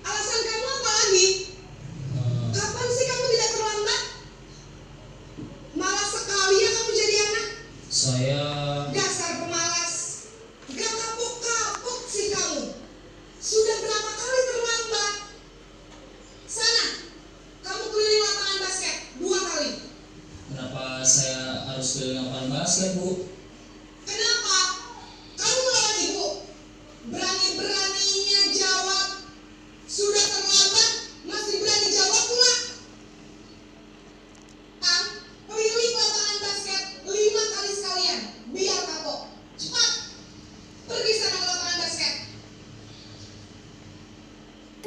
Alasan kamu apa lagi? Kapan sih kamu tidak terlambat? Malas sekali ya kamu jadi anak. saya Dasar pemalas. Gak kapok-kapok sih kamu. Sudah berapa kali terlambat? Sana, kamu keliling lapangan basket 2 kali. kenapa saya harus keliling lapangan basket, Bu? Kenapa? Kamu melawan ibu. Berani-beraninya jawab. Sudah terlambat, masih berani jawab pula. Ang, keliling lapangan basket 5 kali sekalian. Biar kapok. Cepat. Pergi sana ke lapangan basket.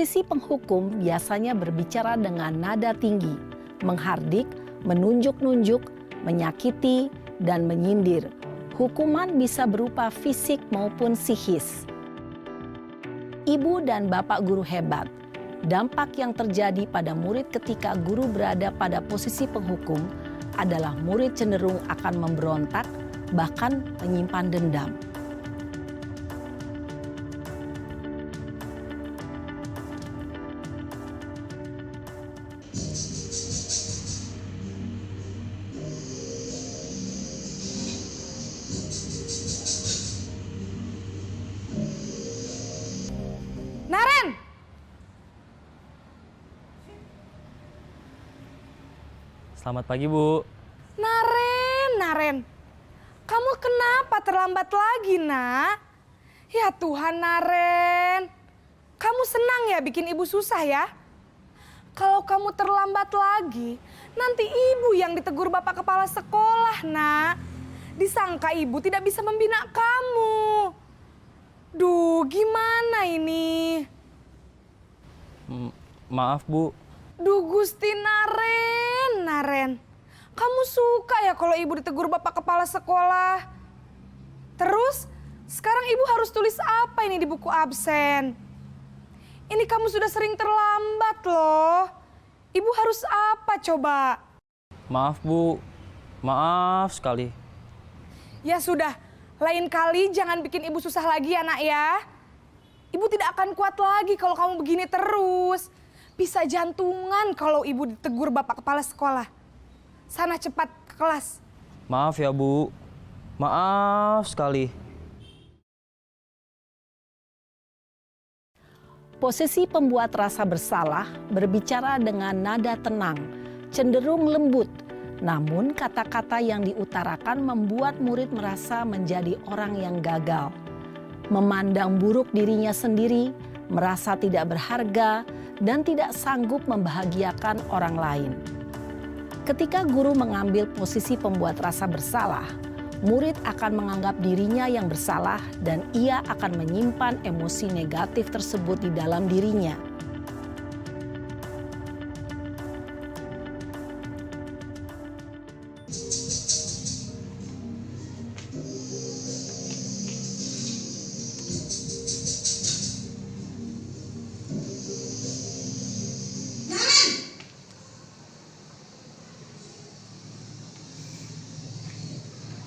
Posisi penghukum biasanya berbicara dengan nada tinggi, menghardik, menunjuk-nunjuk, menyakiti, dan menyindir. Hukuman bisa berupa fisik maupun psikis. Ibu dan Bapak guru hebat, dampak yang terjadi pada murid ketika guru berada pada posisi penghukum adalah murid cenderung akan memberontak, bahkan menyimpan dendam. Naren! Selamat pagi, Bu. Naren. Kamu kenapa terlambat lagi, Nak? Ya Tuhan, Naren. Kamu senang ya bikin ibu susah ya? Kalau kamu terlambat lagi, nanti ibu yang ditegur Bapak Kepala Sekolah, Nak. Disangka ibu tidak bisa membina kamu. Duh, gimana ini? Maaf, Bu. Duh Gusti Naren. Kamu suka ya kalau ibu ditegur Bapak Kepala Sekolah? Terus, sekarang ibu harus tulis apa ini di buku absen? Ini kamu sudah sering terlambat loh. Ibu harus apa coba? Maaf, Bu. Maaf sekali. Ya sudah, lain kali jangan bikin ibu susah lagi ya nak ya. Ibu tidak akan kuat lagi kalau kamu begini terus. Bisa jantungan kalau ibu ditegur bapak kepala sekolah. Sana cepat ke kelas. Maaf ya Bu, maaf sekali. Posisi pembuat rasa bersalah berbicara dengan nada tenang, cenderung lembut. Namun kata-kata yang diutarakan membuat murid merasa menjadi orang yang gagal. Memandang buruk dirinya sendiri, merasa tidak berharga, dan tidak sanggup membahagiakan orang lain. Ketika guru mengambil posisi pembuat rasa bersalah, murid akan menganggap dirinya yang bersalah dan ia akan menyimpan emosi negatif tersebut di dalam dirinya.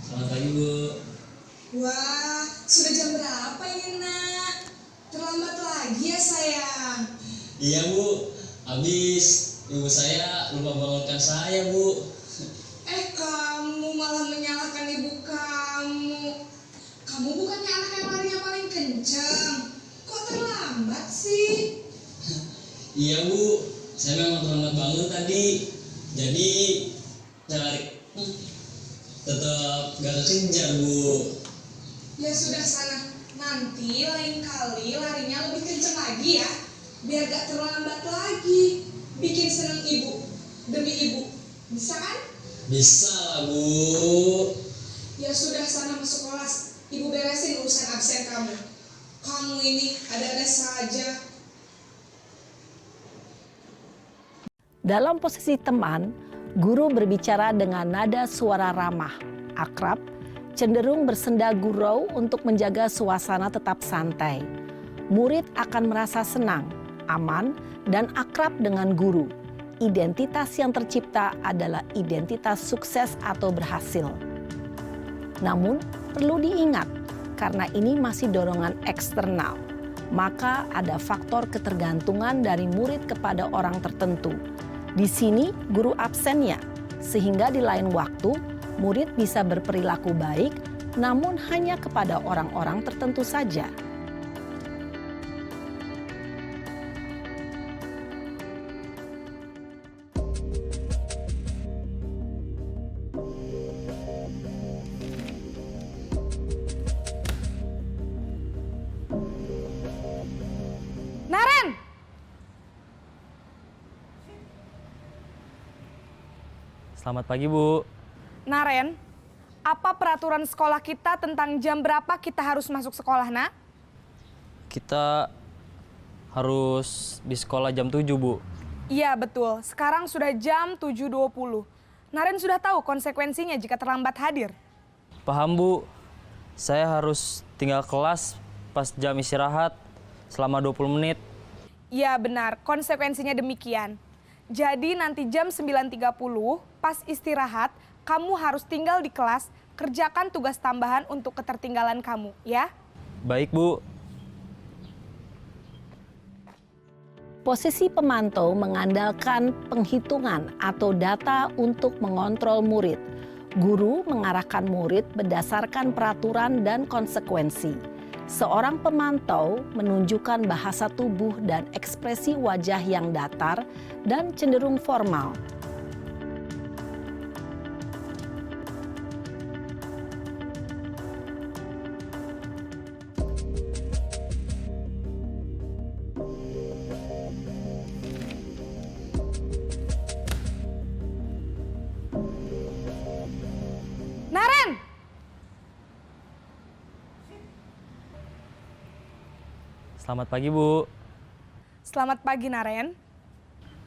Selamat pagi Bu. Wah, sudah jam berapa ini nak? Terlambat lagi ya sayang. Iya Bu, habis ibu saya lupa bangunkan saya Bu. Kamu malah menyalahkan ibu kamu. Kamu bukannya anak yang larinya paling kencang. Kok terlambat sih? Iya Bu, saya memang terlambat bangun tadi. Jadi cari tetap gak kekejar Bu. Ya sudah sana. Nanti lain kali larinya lebih kencang lagi ya. Biar gak terlambat lagi. Bikin seneng ibu. Demi ibu. Bisa kan? Bisa lah Bu. Ya sudah sana masuk kelas. Ibu beresin urusan absen kamu. Kamu ini ada-ada saja. Dalam posisi teman, guru berbicara dengan nada suara ramah, akrab, cenderung bersenda gurau untuk menjaga suasana tetap santai. Murid akan merasa senang, aman, dan akrab dengan guru. Identitas yang tercipta adalah identitas sukses atau berhasil. Namun, perlu diingat, karena ini masih dorongan eksternal, maka ada faktor ketergantungan dari murid kepada orang tertentu. Di sini guru absennya, sehingga di lain waktu murid bisa berperilaku baik, namun hanya kepada orang-orang tertentu saja. Naren! Selamat pagi Bu. Naren, apa peraturan sekolah kita tentang jam berapa kita harus masuk sekolah, nak? Kita harus di sekolah jam 7 Bu. Iya, betul. Sekarang sudah jam 7.20. Naren sudah tahu konsekuensinya jika terlambat hadir. Paham Bu, saya harus tinggal kelas pas jam istirahat selama 20 menit. Iya, benar. Konsekuensinya demikian. Jadi nanti jam 9.30 pas istirahat, kamu harus tinggal di kelas, kerjakan tugas tambahan untuk ketertinggalan kamu, ya? Baik Bu. Posisi pemantau mengandalkan penghitungan atau data untuk mengontrol murid. Guru mengarahkan murid berdasarkan peraturan dan konsekuensi. Seorang pemantau menunjukkan bahasa tubuh dan ekspresi wajah yang datar dan cenderung formal. Naren! Selamat pagi Bu. Selamat pagi, Naren.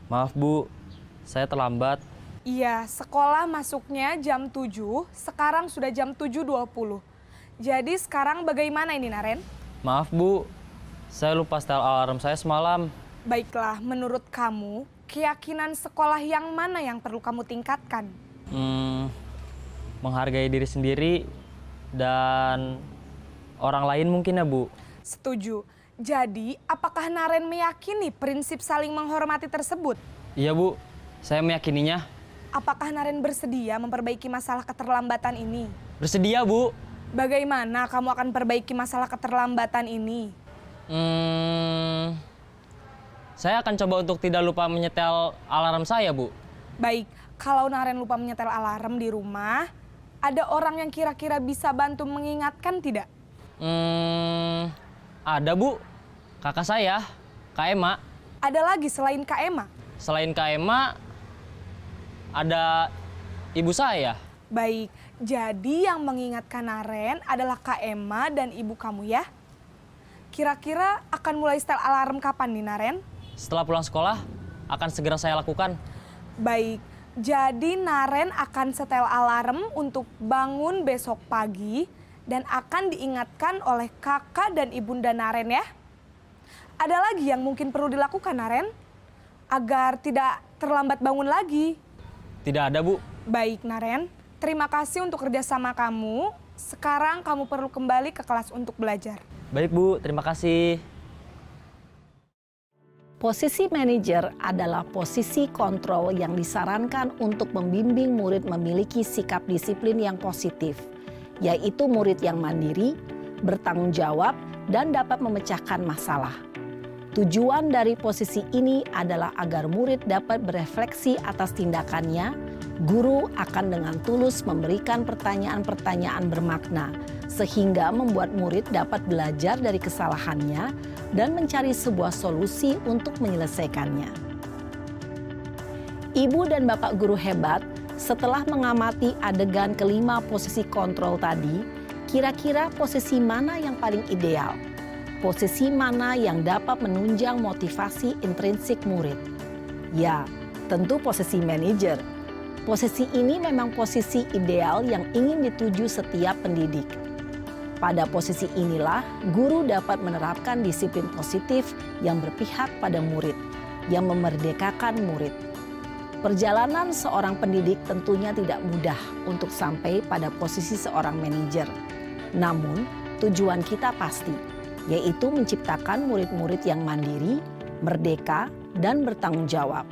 Maaf Bu, saya terlambat. Iya, sekolah masuknya jam 7, sekarang sudah jam 7.20. Jadi sekarang bagaimana ini, Naren? Maaf Bu, saya lupa setel alarm saya semalam. Baiklah, menurut kamu, keyakinan sekolah yang mana yang perlu kamu tingkatkan? Menghargai diri sendiri dan orang lain mungkin ya, Bu. Setuju. Jadi, apakah Naren meyakini prinsip saling menghormati tersebut? Iya, Bu. Saya meyakininya. Apakah Naren bersedia memperbaiki masalah keterlambatan ini? Bersedia, Bu. Bagaimana kamu akan perbaiki masalah keterlambatan ini? Saya akan coba untuk tidak lupa menyetel alarm saya, Bu. Baik, kalau Naren lupa menyetel alarm di rumah, ada orang yang kira-kira bisa bantu mengingatkan tidak? Ada, Bu. Kakak saya, Kak Ema. Ada lagi selain Kak Ema? Selain Kak Ema, ada ibu saya. Baik, jadi yang mengingatkan Naren adalah Kak Ema dan ibu kamu ya? Kira-kira akan mulai setel alarm kapan nih Naren? Setelah pulang sekolah, akan segera saya lakukan. Baik, jadi Naren akan setel alarm untuk bangun besok pagi dan akan diingatkan oleh kakak dan ibunda Naren ya. Ada lagi yang mungkin perlu dilakukan Naren? Agar tidak terlambat bangun lagi. Tidak ada, Bu. Baik Naren, terima kasih untuk kerjasama kamu. Sekarang kamu perlu kembali ke kelas untuk belajar. Baik, Bu. Terima kasih. Posisi manajer adalah posisi kontrol yang disarankan untuk membimbing murid memiliki sikap disiplin yang positif, yaitu murid yang mandiri, bertanggung jawab, dan dapat memecahkan masalah. Tujuan dari posisi ini adalah agar murid dapat berefleksi atas tindakannya. Guru akan dengan tulus memberikan pertanyaan-pertanyaan bermakna, sehingga membuat murid dapat belajar dari kesalahannya dan mencari sebuah solusi untuk menyelesaikannya. Ibu dan Bapak guru hebat, setelah mengamati adegan kelima posisi kontrol tadi, kira-kira posisi mana yang paling ideal? Posisi mana yang dapat menunjang motivasi intrinsik murid? Ya, tentu posisi manajer. Posisi ini memang posisi ideal yang ingin dituju setiap pendidik. Pada posisi inilah, guru dapat menerapkan disiplin positif yang berpihak pada murid, yang memerdekakan murid. Perjalanan seorang pendidik tentunya tidak mudah untuk sampai pada posisi seorang manajer. Namun, tujuan kita pasti, yaitu menciptakan murid-murid yang mandiri, merdeka, dan bertanggung jawab.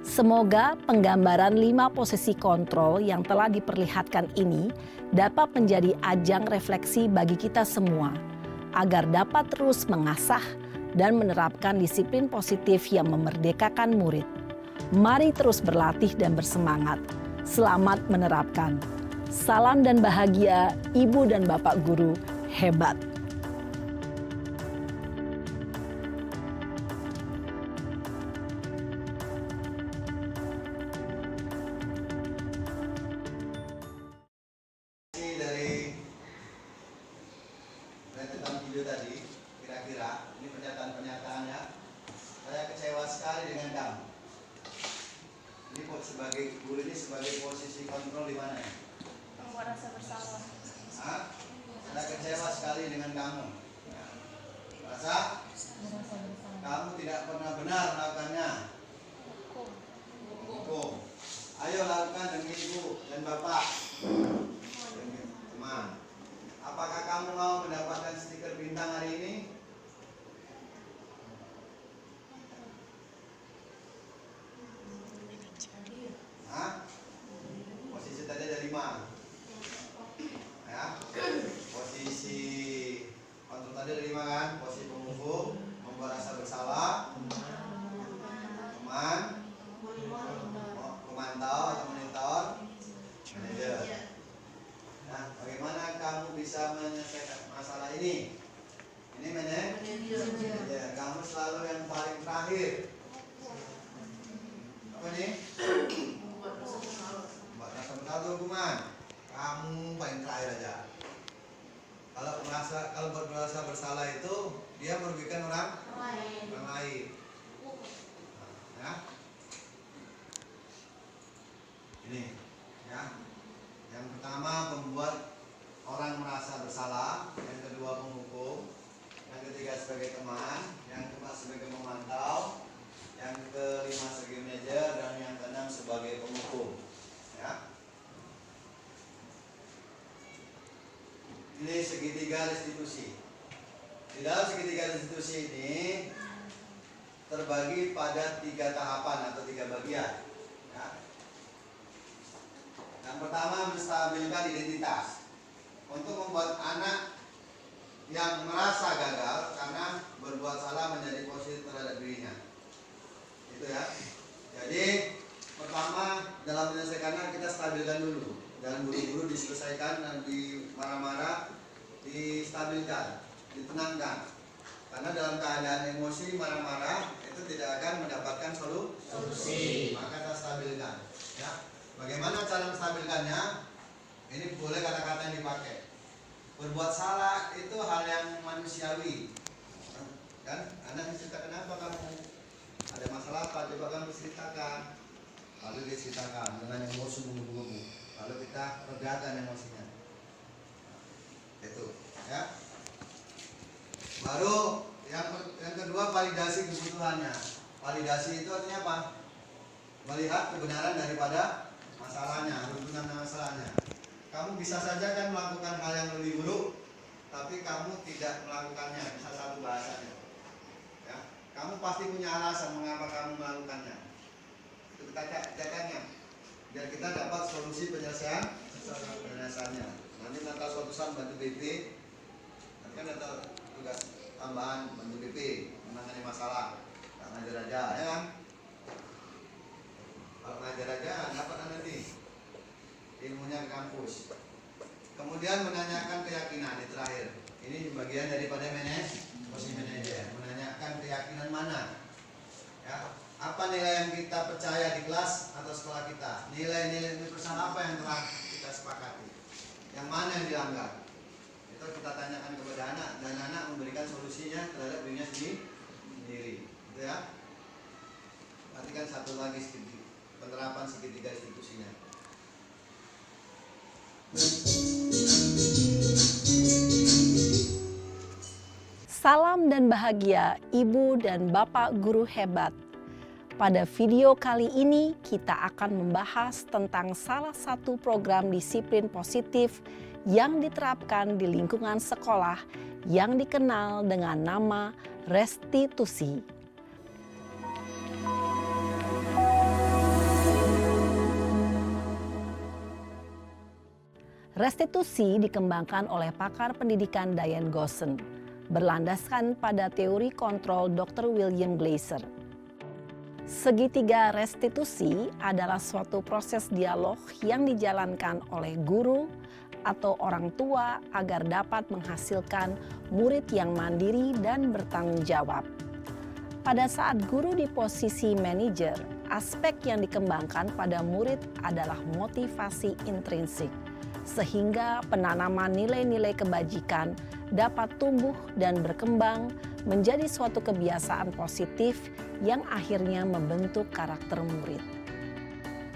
Semoga penggambaran 5 posisi kontrol yang telah diperlihatkan ini dapat menjadi ajang refleksi bagi kita semua, agar dapat terus mengasah dan menerapkan disiplin positif yang memerdekakan murid. Mari terus berlatih dan bersemangat. Selamat menerapkan. Salam dan bahagia, Ibu dan Bapak guru hebat. Dari rentetan video tadi, kira-kira ini pernyataan-pernyataannya, saya kecewa sekali dengan kamu. Ini sebagai guru ini sebagai posisi kontrol di mana ya? Membuat rasa bersalah. Hah? Saya kecewa sekali dengan kamu. Rasa? Kamu tidak pernah benar melakukannya. Hukum. Ayo lakukan demi ibu dan bapak. Teman, apakah kamu mau mendapatkan stiker bintang hari ini? Hah? Posisi tadi ada 5. Ya. Posisi kontrol tadi ada 5 kan? Posisi penghukum, membuat rasa bersalah, teman, pemantau atau monitor, manajer. Nah, bagaimana kamu bisa menyelesaikan masalah ini? Ini manajer. Kamu selalu yang paling terakhir. Apa nih? Buat rasa bersalah hukuman. Kamu paling terakhir aja. Kalau buat rasa bersalah itu segitiga restitusi. Di dalam segitiga restitusi ini terbagi pada 3 tahapan atau 3 bagian. Ya. Yang pertama, menstabilkan identitas. Untuk membuat anak yang merasa gagal karena berbuat salah menjadi positif terhadap dirinya. Itu ya. Jadi pertama, dalam menyelesaikannya kita stabilkan dulu. Jangan buru-buru diselesaikan dan di marah-marah, distabilkan, ditenangkan. Karena dalam keadaan emosi marah-marah itu tidak akan mendapatkan solusi. Maka kita stabilkan. Ya. Bagaimana cara menstabilkannya? Ini boleh kata-kata yang dipakai. Berbuat salah itu hal yang manusiawi. Kan? Anak cerita, kenapa kamu ada masalah apa? Coba kamu ceritakan. Lalu diceritakan dengan emosi menggebu-gebu. Lalu kita redakan emosinya. Itu, ya. Baru yang kedua, validasi kebutuhannya. Validasi itu artinya apa? Melihat kebenaran daripada masalahnya, runtutan masalahnya. Kamu bisa saja kan melakukan hal yang lebih buruk, tapi kamu tidak melakukannya. Bisa satu bahasanya. Ya, kamu pasti punya alasan mengapa kamu melakukannya. Itu kita catatnya, biar kita dapat solusi penyelesaiannya. Nanti nata suatusan bantu BP, nanti kan nata tugas tambahan bantu BP menangani masalah. Tak ngajar aja, ya kan? Kalau ngajar aja dapat nanti ilmunya ke kampus. Kemudian menanyakan keyakinan di terakhir. Ini bagian daripada posisi manajer. Menanyakan keyakinan mana? Ya, apa nilai yang kita percaya di kelas atau sekolah kita? Nilai-nilai universal apa yang telah kita sepakati? Yang mana yang dilanggar? Itu kita tanyakan kepada anak dan anak memberikan solusinya terhadap dirinya sendiri. Gitu ya. Perhatikan satu lagi penerapan segitiga institusinya. Salam dan bahagia Ibu dan Bapak guru hebat. Pada video kali ini kita akan membahas tentang salah satu program disiplin positif yang diterapkan di lingkungan sekolah yang dikenal dengan nama restitusi. Restitusi dikembangkan oleh pakar pendidikan Diane Gosson, berlandaskan pada teori kontrol Dr. William Glasser. Segitiga restitusi adalah suatu proses dialog yang dijalankan oleh guru atau orang tua agar dapat menghasilkan murid yang mandiri dan bertanggung jawab. Pada saat guru di posisi manajer, aspek yang dikembangkan pada murid adalah motivasi intrinsik, sehingga penanaman nilai-nilai kebajikan dapat tumbuh dan berkembang menjadi suatu kebiasaan positif yang akhirnya membentuk karakter murid.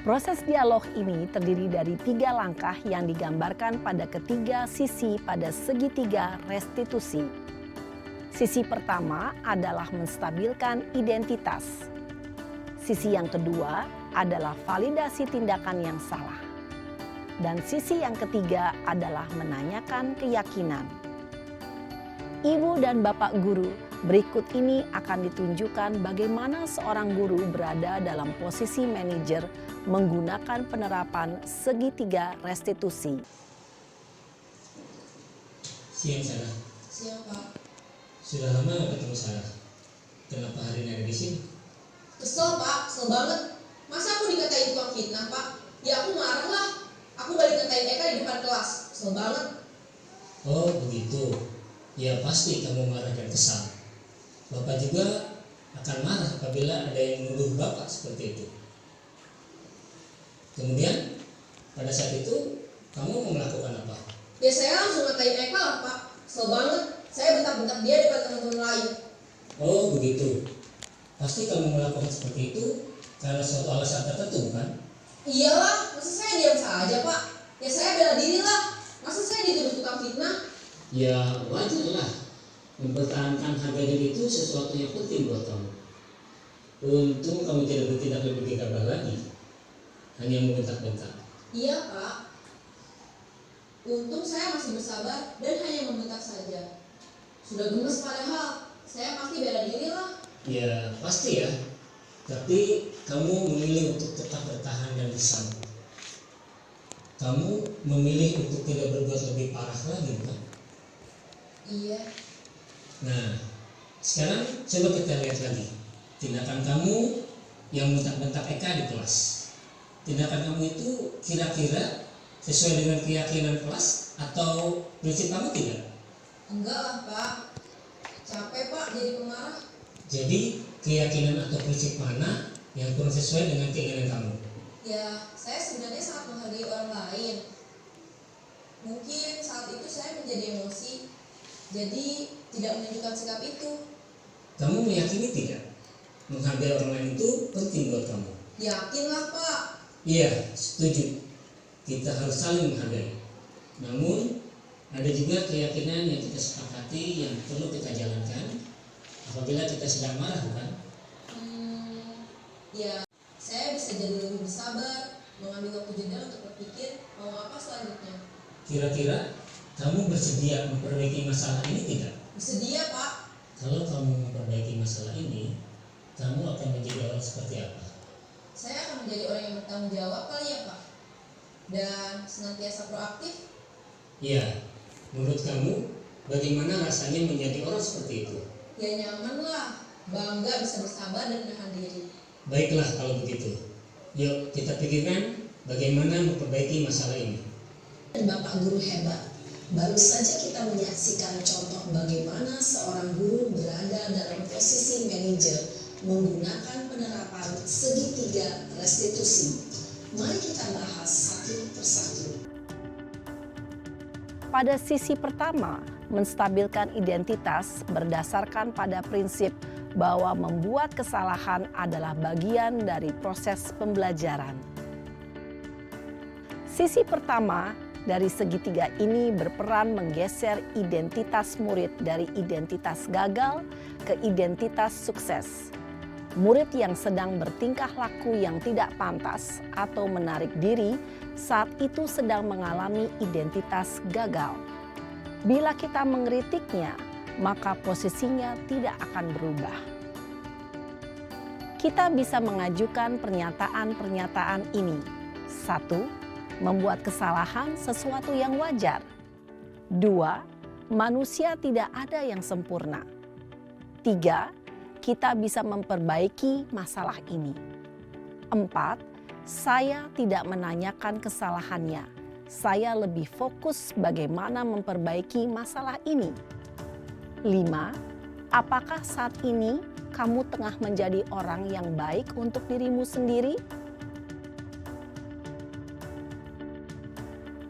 Proses dialog ini terdiri dari 3 langkah yang digambarkan pada ketiga sisi pada segitiga restitusi. Sisi pertama adalah menstabilkan identitas. Sisi yang kedua adalah validasi tindakan yang salah. Dan sisi yang ketiga adalah menanyakan keyakinan. Ibu dan Bapak guru, berikut ini akan ditunjukkan bagaimana seorang guru berada dalam posisi manajer menggunakan penerapan segitiga restitusi. Siang Sarah. Siang Pak. Sudah lama nggak ketemu Sarah. Kenapa hari ini ada di sini? Kesel Pak, kesel banget. Masa aku dikatain tukang fitnah Pak? Ya aku marah lah. Aku balik ngatain Eka di depan kelas. Kesel banget. Oh begitu. Ya pasti kamu marah dan kesal. Bapak juga akan marah apabila ada yang menuduh Bapak seperti itu. Kemudian pada saat itu kamu mau melakukan apa? Ya saya langsung ngatain Eka lah Pak. Kesel banget. Saya bentak-bentak dia depan teman-teman lain. Oh begitu. Pasti kamu melakukan seperti itu karena suatu alasan tertentu kan? Iyalah, masa saya diam saja Pak? Ya saya bela diri lah. Masa saya dituduh tukang fitnah? Ya wajar lah. Mempertahankan harga diri itu sesuatu yang penting buat kamu. Untung kamu tidak bertindak lebih gegabah lagi. Hanya membentak-bentak. Iya Pak. Untung saya masih bersabar dan hanya membentak saja. Sudah gemes padahal, saya pasti bela diri lah. Ya pasti ya, tapi kamu memilih untuk tetap bertahan dan bersama. Kamu memilih untuk tidak berbuat lebih parah lagi, bukan? Iya. Nah, sekarang coba kita lihat lagi tindakan kamu yang bentak-bentak Eka di kelas. Tindakan kamu itu kira-kira sesuai dengan keyakinan kelas atau prinsip kamu tidak? Enggak lah Pak, capek Pak jadi pemarah. Jadi keyakinan atau prinsip mana yang kurang sesuai dengan keinginan kamu? Ya, saya sebenarnya sangat menghargai orang lain. Mungkin saat itu saya menjadi emosi, jadi tidak menunjukkan sikap itu. Kamu meyakini tidak? Menghargai orang lain itu penting buat kamu. Yakinlah Pak. Iya, setuju. Kita harus saling menghargai. Namun, ada juga keyakinan yang kita sepakati yang perlu kita jalankan apabila kita sedang marah, bukan? Ya, saya bisa jadi lebih bersabar, mengambil waktu jeda untuk berpikir mau apa selanjutnya. Kira-kira kamu bersedia memperbaiki masalah ini tidak? Bersedia Pak. Kalau kamu memperbaiki masalah ini, kamu akan menjadi orang seperti apa? Saya akan menjadi orang yang bertanggung jawab kali ya Pak. Dan senantiasa proaktif. Iya, menurut kamu bagaimana rasanya menjadi orang seperti itu? Ya nyaman lah, bangga bisa bersabar dan menahan diri. Baiklah kalau begitu. Yuk kita pikirkan bagaimana memperbaiki masalah ini. Bapak guru hebat, baru saja kita menyaksikan contoh bagaimana seorang guru berada dalam posisi manajer menggunakan penerapan segitiga restitusi. Mari kita bahas satu persatu. Pada sisi pertama, menstabilkan identitas berdasarkan pada prinsip bahwa membuat kesalahan adalah bagian dari proses pembelajaran. Sisi pertama dari segitiga ini berperan menggeser identitas murid dari identitas gagal ke identitas sukses. Murid yang sedang bertingkah laku yang tidak pantas atau menarik diri saat itu sedang mengalami identitas gagal. Bila kita mengkritiknya, maka posisinya tidak akan berubah. Kita bisa mengajukan pernyataan-pernyataan ini. 1. Membuat kesalahan sesuatu yang wajar. 2. Manusia tidak ada yang sempurna. 3. Kita bisa memperbaiki masalah ini. 4. Saya tidak menanyakan kesalahannya. Saya lebih fokus bagaimana memperbaiki masalah ini. 5. Apakah saat ini kamu tengah menjadi orang yang baik untuk dirimu sendiri?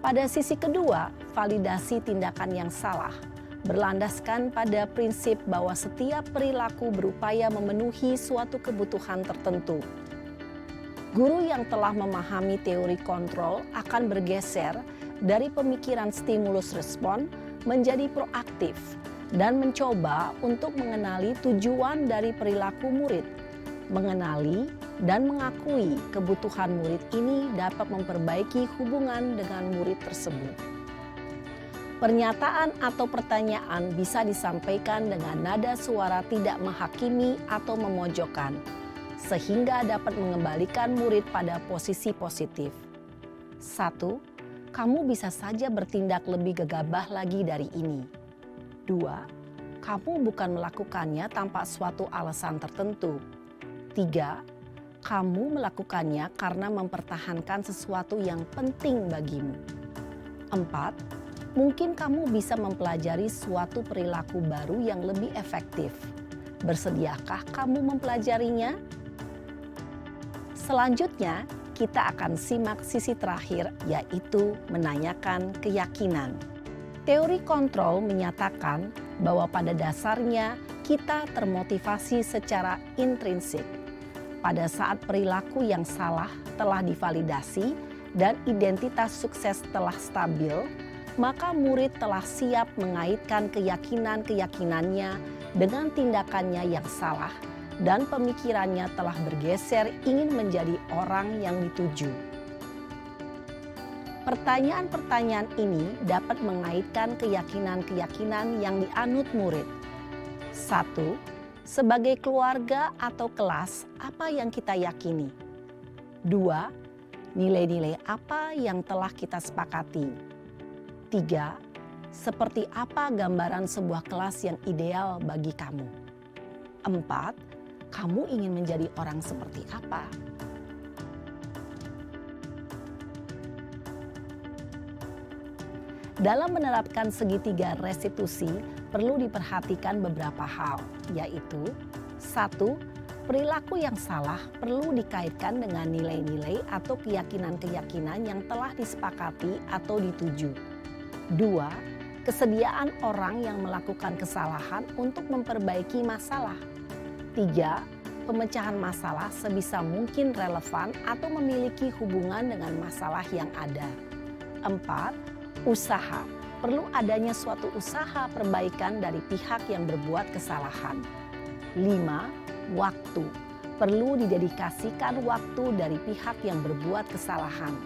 Pada sisi kedua, validasi tindakan yang salah berlandaskan pada prinsip bahwa setiap perilaku berupaya memenuhi suatu kebutuhan tertentu. Guru yang telah memahami teori kontrol akan bergeser dari pemikiran stimulus respon menjadi proaktif dan mencoba untuk mengenali tujuan dari perilaku murid. Mengenali dan mengakui kebutuhan murid ini dapat memperbaiki hubungan dengan murid tersebut. Pernyataan atau pertanyaan bisa disampaikan dengan nada suara tidak menghakimi atau memojokkan, sehingga dapat mengembalikan murid pada posisi positif. 1. Kamu bisa saja bertindak lebih gegabah lagi dari ini. 2. Kamu bukan melakukannya tanpa suatu alasan tertentu. 3. Kamu melakukannya karena mempertahankan sesuatu yang penting bagimu. 4. Mungkin kamu bisa mempelajari suatu perilaku baru yang lebih efektif. Bersediakah kamu mempelajarinya? Selanjutnya, kita akan simak sisi terakhir, yaitu menanyakan keyakinan. Teori kontrol menyatakan bahwa pada dasarnya kita termotivasi secara intrinsik. Pada saat perilaku yang salah telah divalidasi dan identitas sukses telah stabil, maka murid telah siap mengaitkan keyakinan-keyakinannya dengan tindakannya yang salah dan pemikirannya telah bergeser ingin menjadi orang yang dituju. Pertanyaan-pertanyaan ini dapat mengaitkan keyakinan-keyakinan yang dianut murid. 1. Sebagai keluarga atau kelas, apa yang kita yakini? 2. Nilai-nilai apa yang telah kita sepakati? 3. Seperti apa gambaran sebuah kelas yang ideal bagi kamu? 4. Kamu ingin menjadi orang seperti apa? Dalam menerapkan segitiga restitusi, perlu diperhatikan beberapa hal, yaitu 1. Perilaku yang salah perlu dikaitkan dengan nilai-nilai atau keyakinan-keyakinan yang telah disepakati atau dituju. 2. Kesediaan orang yang melakukan kesalahan untuk memperbaiki masalah. 3. Pemecahan masalah sebisa mungkin relevan atau memiliki hubungan dengan masalah yang ada. 4. Usaha. Perlu adanya suatu usaha perbaikan dari pihak yang berbuat kesalahan. 5. Waktu. Perlu didedikasikan waktu dari pihak yang berbuat kesalahan.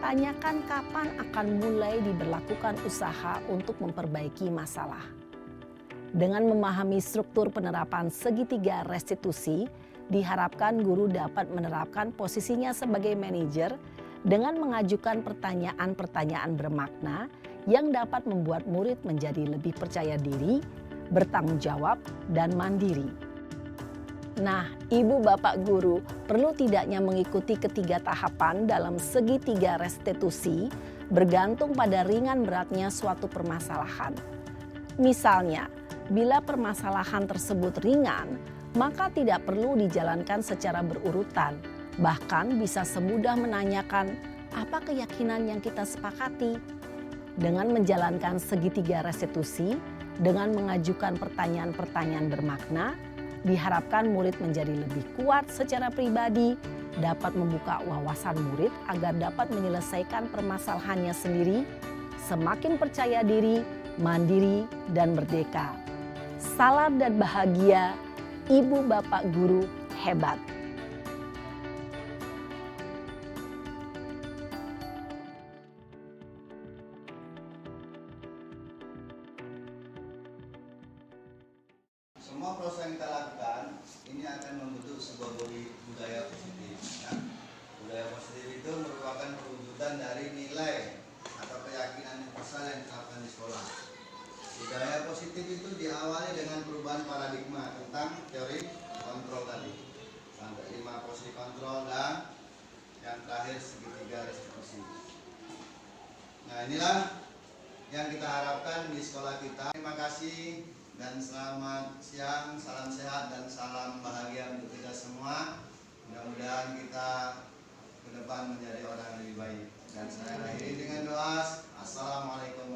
Tanyakan kapan akan mulai diberlakukan usaha untuk memperbaiki masalah. Dengan memahami struktur penerapan segitiga restitusi, diharapkan guru dapat menerapkan posisinya sebagai manajer dengan mengajukan pertanyaan-pertanyaan bermakna yang dapat membuat murid menjadi lebih percaya diri, bertanggung jawab, dan mandiri. Nah, Ibu Bapak Guru perlu tidaknya mengikuti ketiga tahapan dalam segitiga restitusi bergantung pada ringan beratnya suatu permasalahan. Misalnya, bila permasalahan tersebut ringan, maka tidak perlu dijalankan secara berurutan. Bahkan bisa semudah menanyakan apa keyakinan yang kita sepakati. Dengan menjalankan segitiga restitusi, dengan mengajukan pertanyaan-pertanyaan bermakna, diharapkan murid menjadi lebih kuat secara pribadi, dapat membuka wawasan murid agar dapat menyelesaikan permasalahannya sendiri, semakin percaya diri, mandiri, dan merdeka. Salam dan bahagia, Ibu Bapak Guru hebat. Semua proses yang kita lakukan ini akan membentuk sebuah budaya positif. Ya. Budaya positif itu merupakan perwujudan dari nilai atau keyakinan universal yang diterapkan di sekolah. Budaya positif itu diawali dengan perubahan paradigma tentang teori kontrol tadi. Sampai 5 posisi kontrol dan yang terakhir segitiga restitusi. Nah, inilah yang kita harapkan di sekolah kita. Terima kasih. Dan selamat siang, salam sehat dan salam bahagia untuk kita semua. Mudah-mudahan kita ke depan menjadi orang yang lebih baik. Dan saya akhiri dengan doa. Assalamualaikum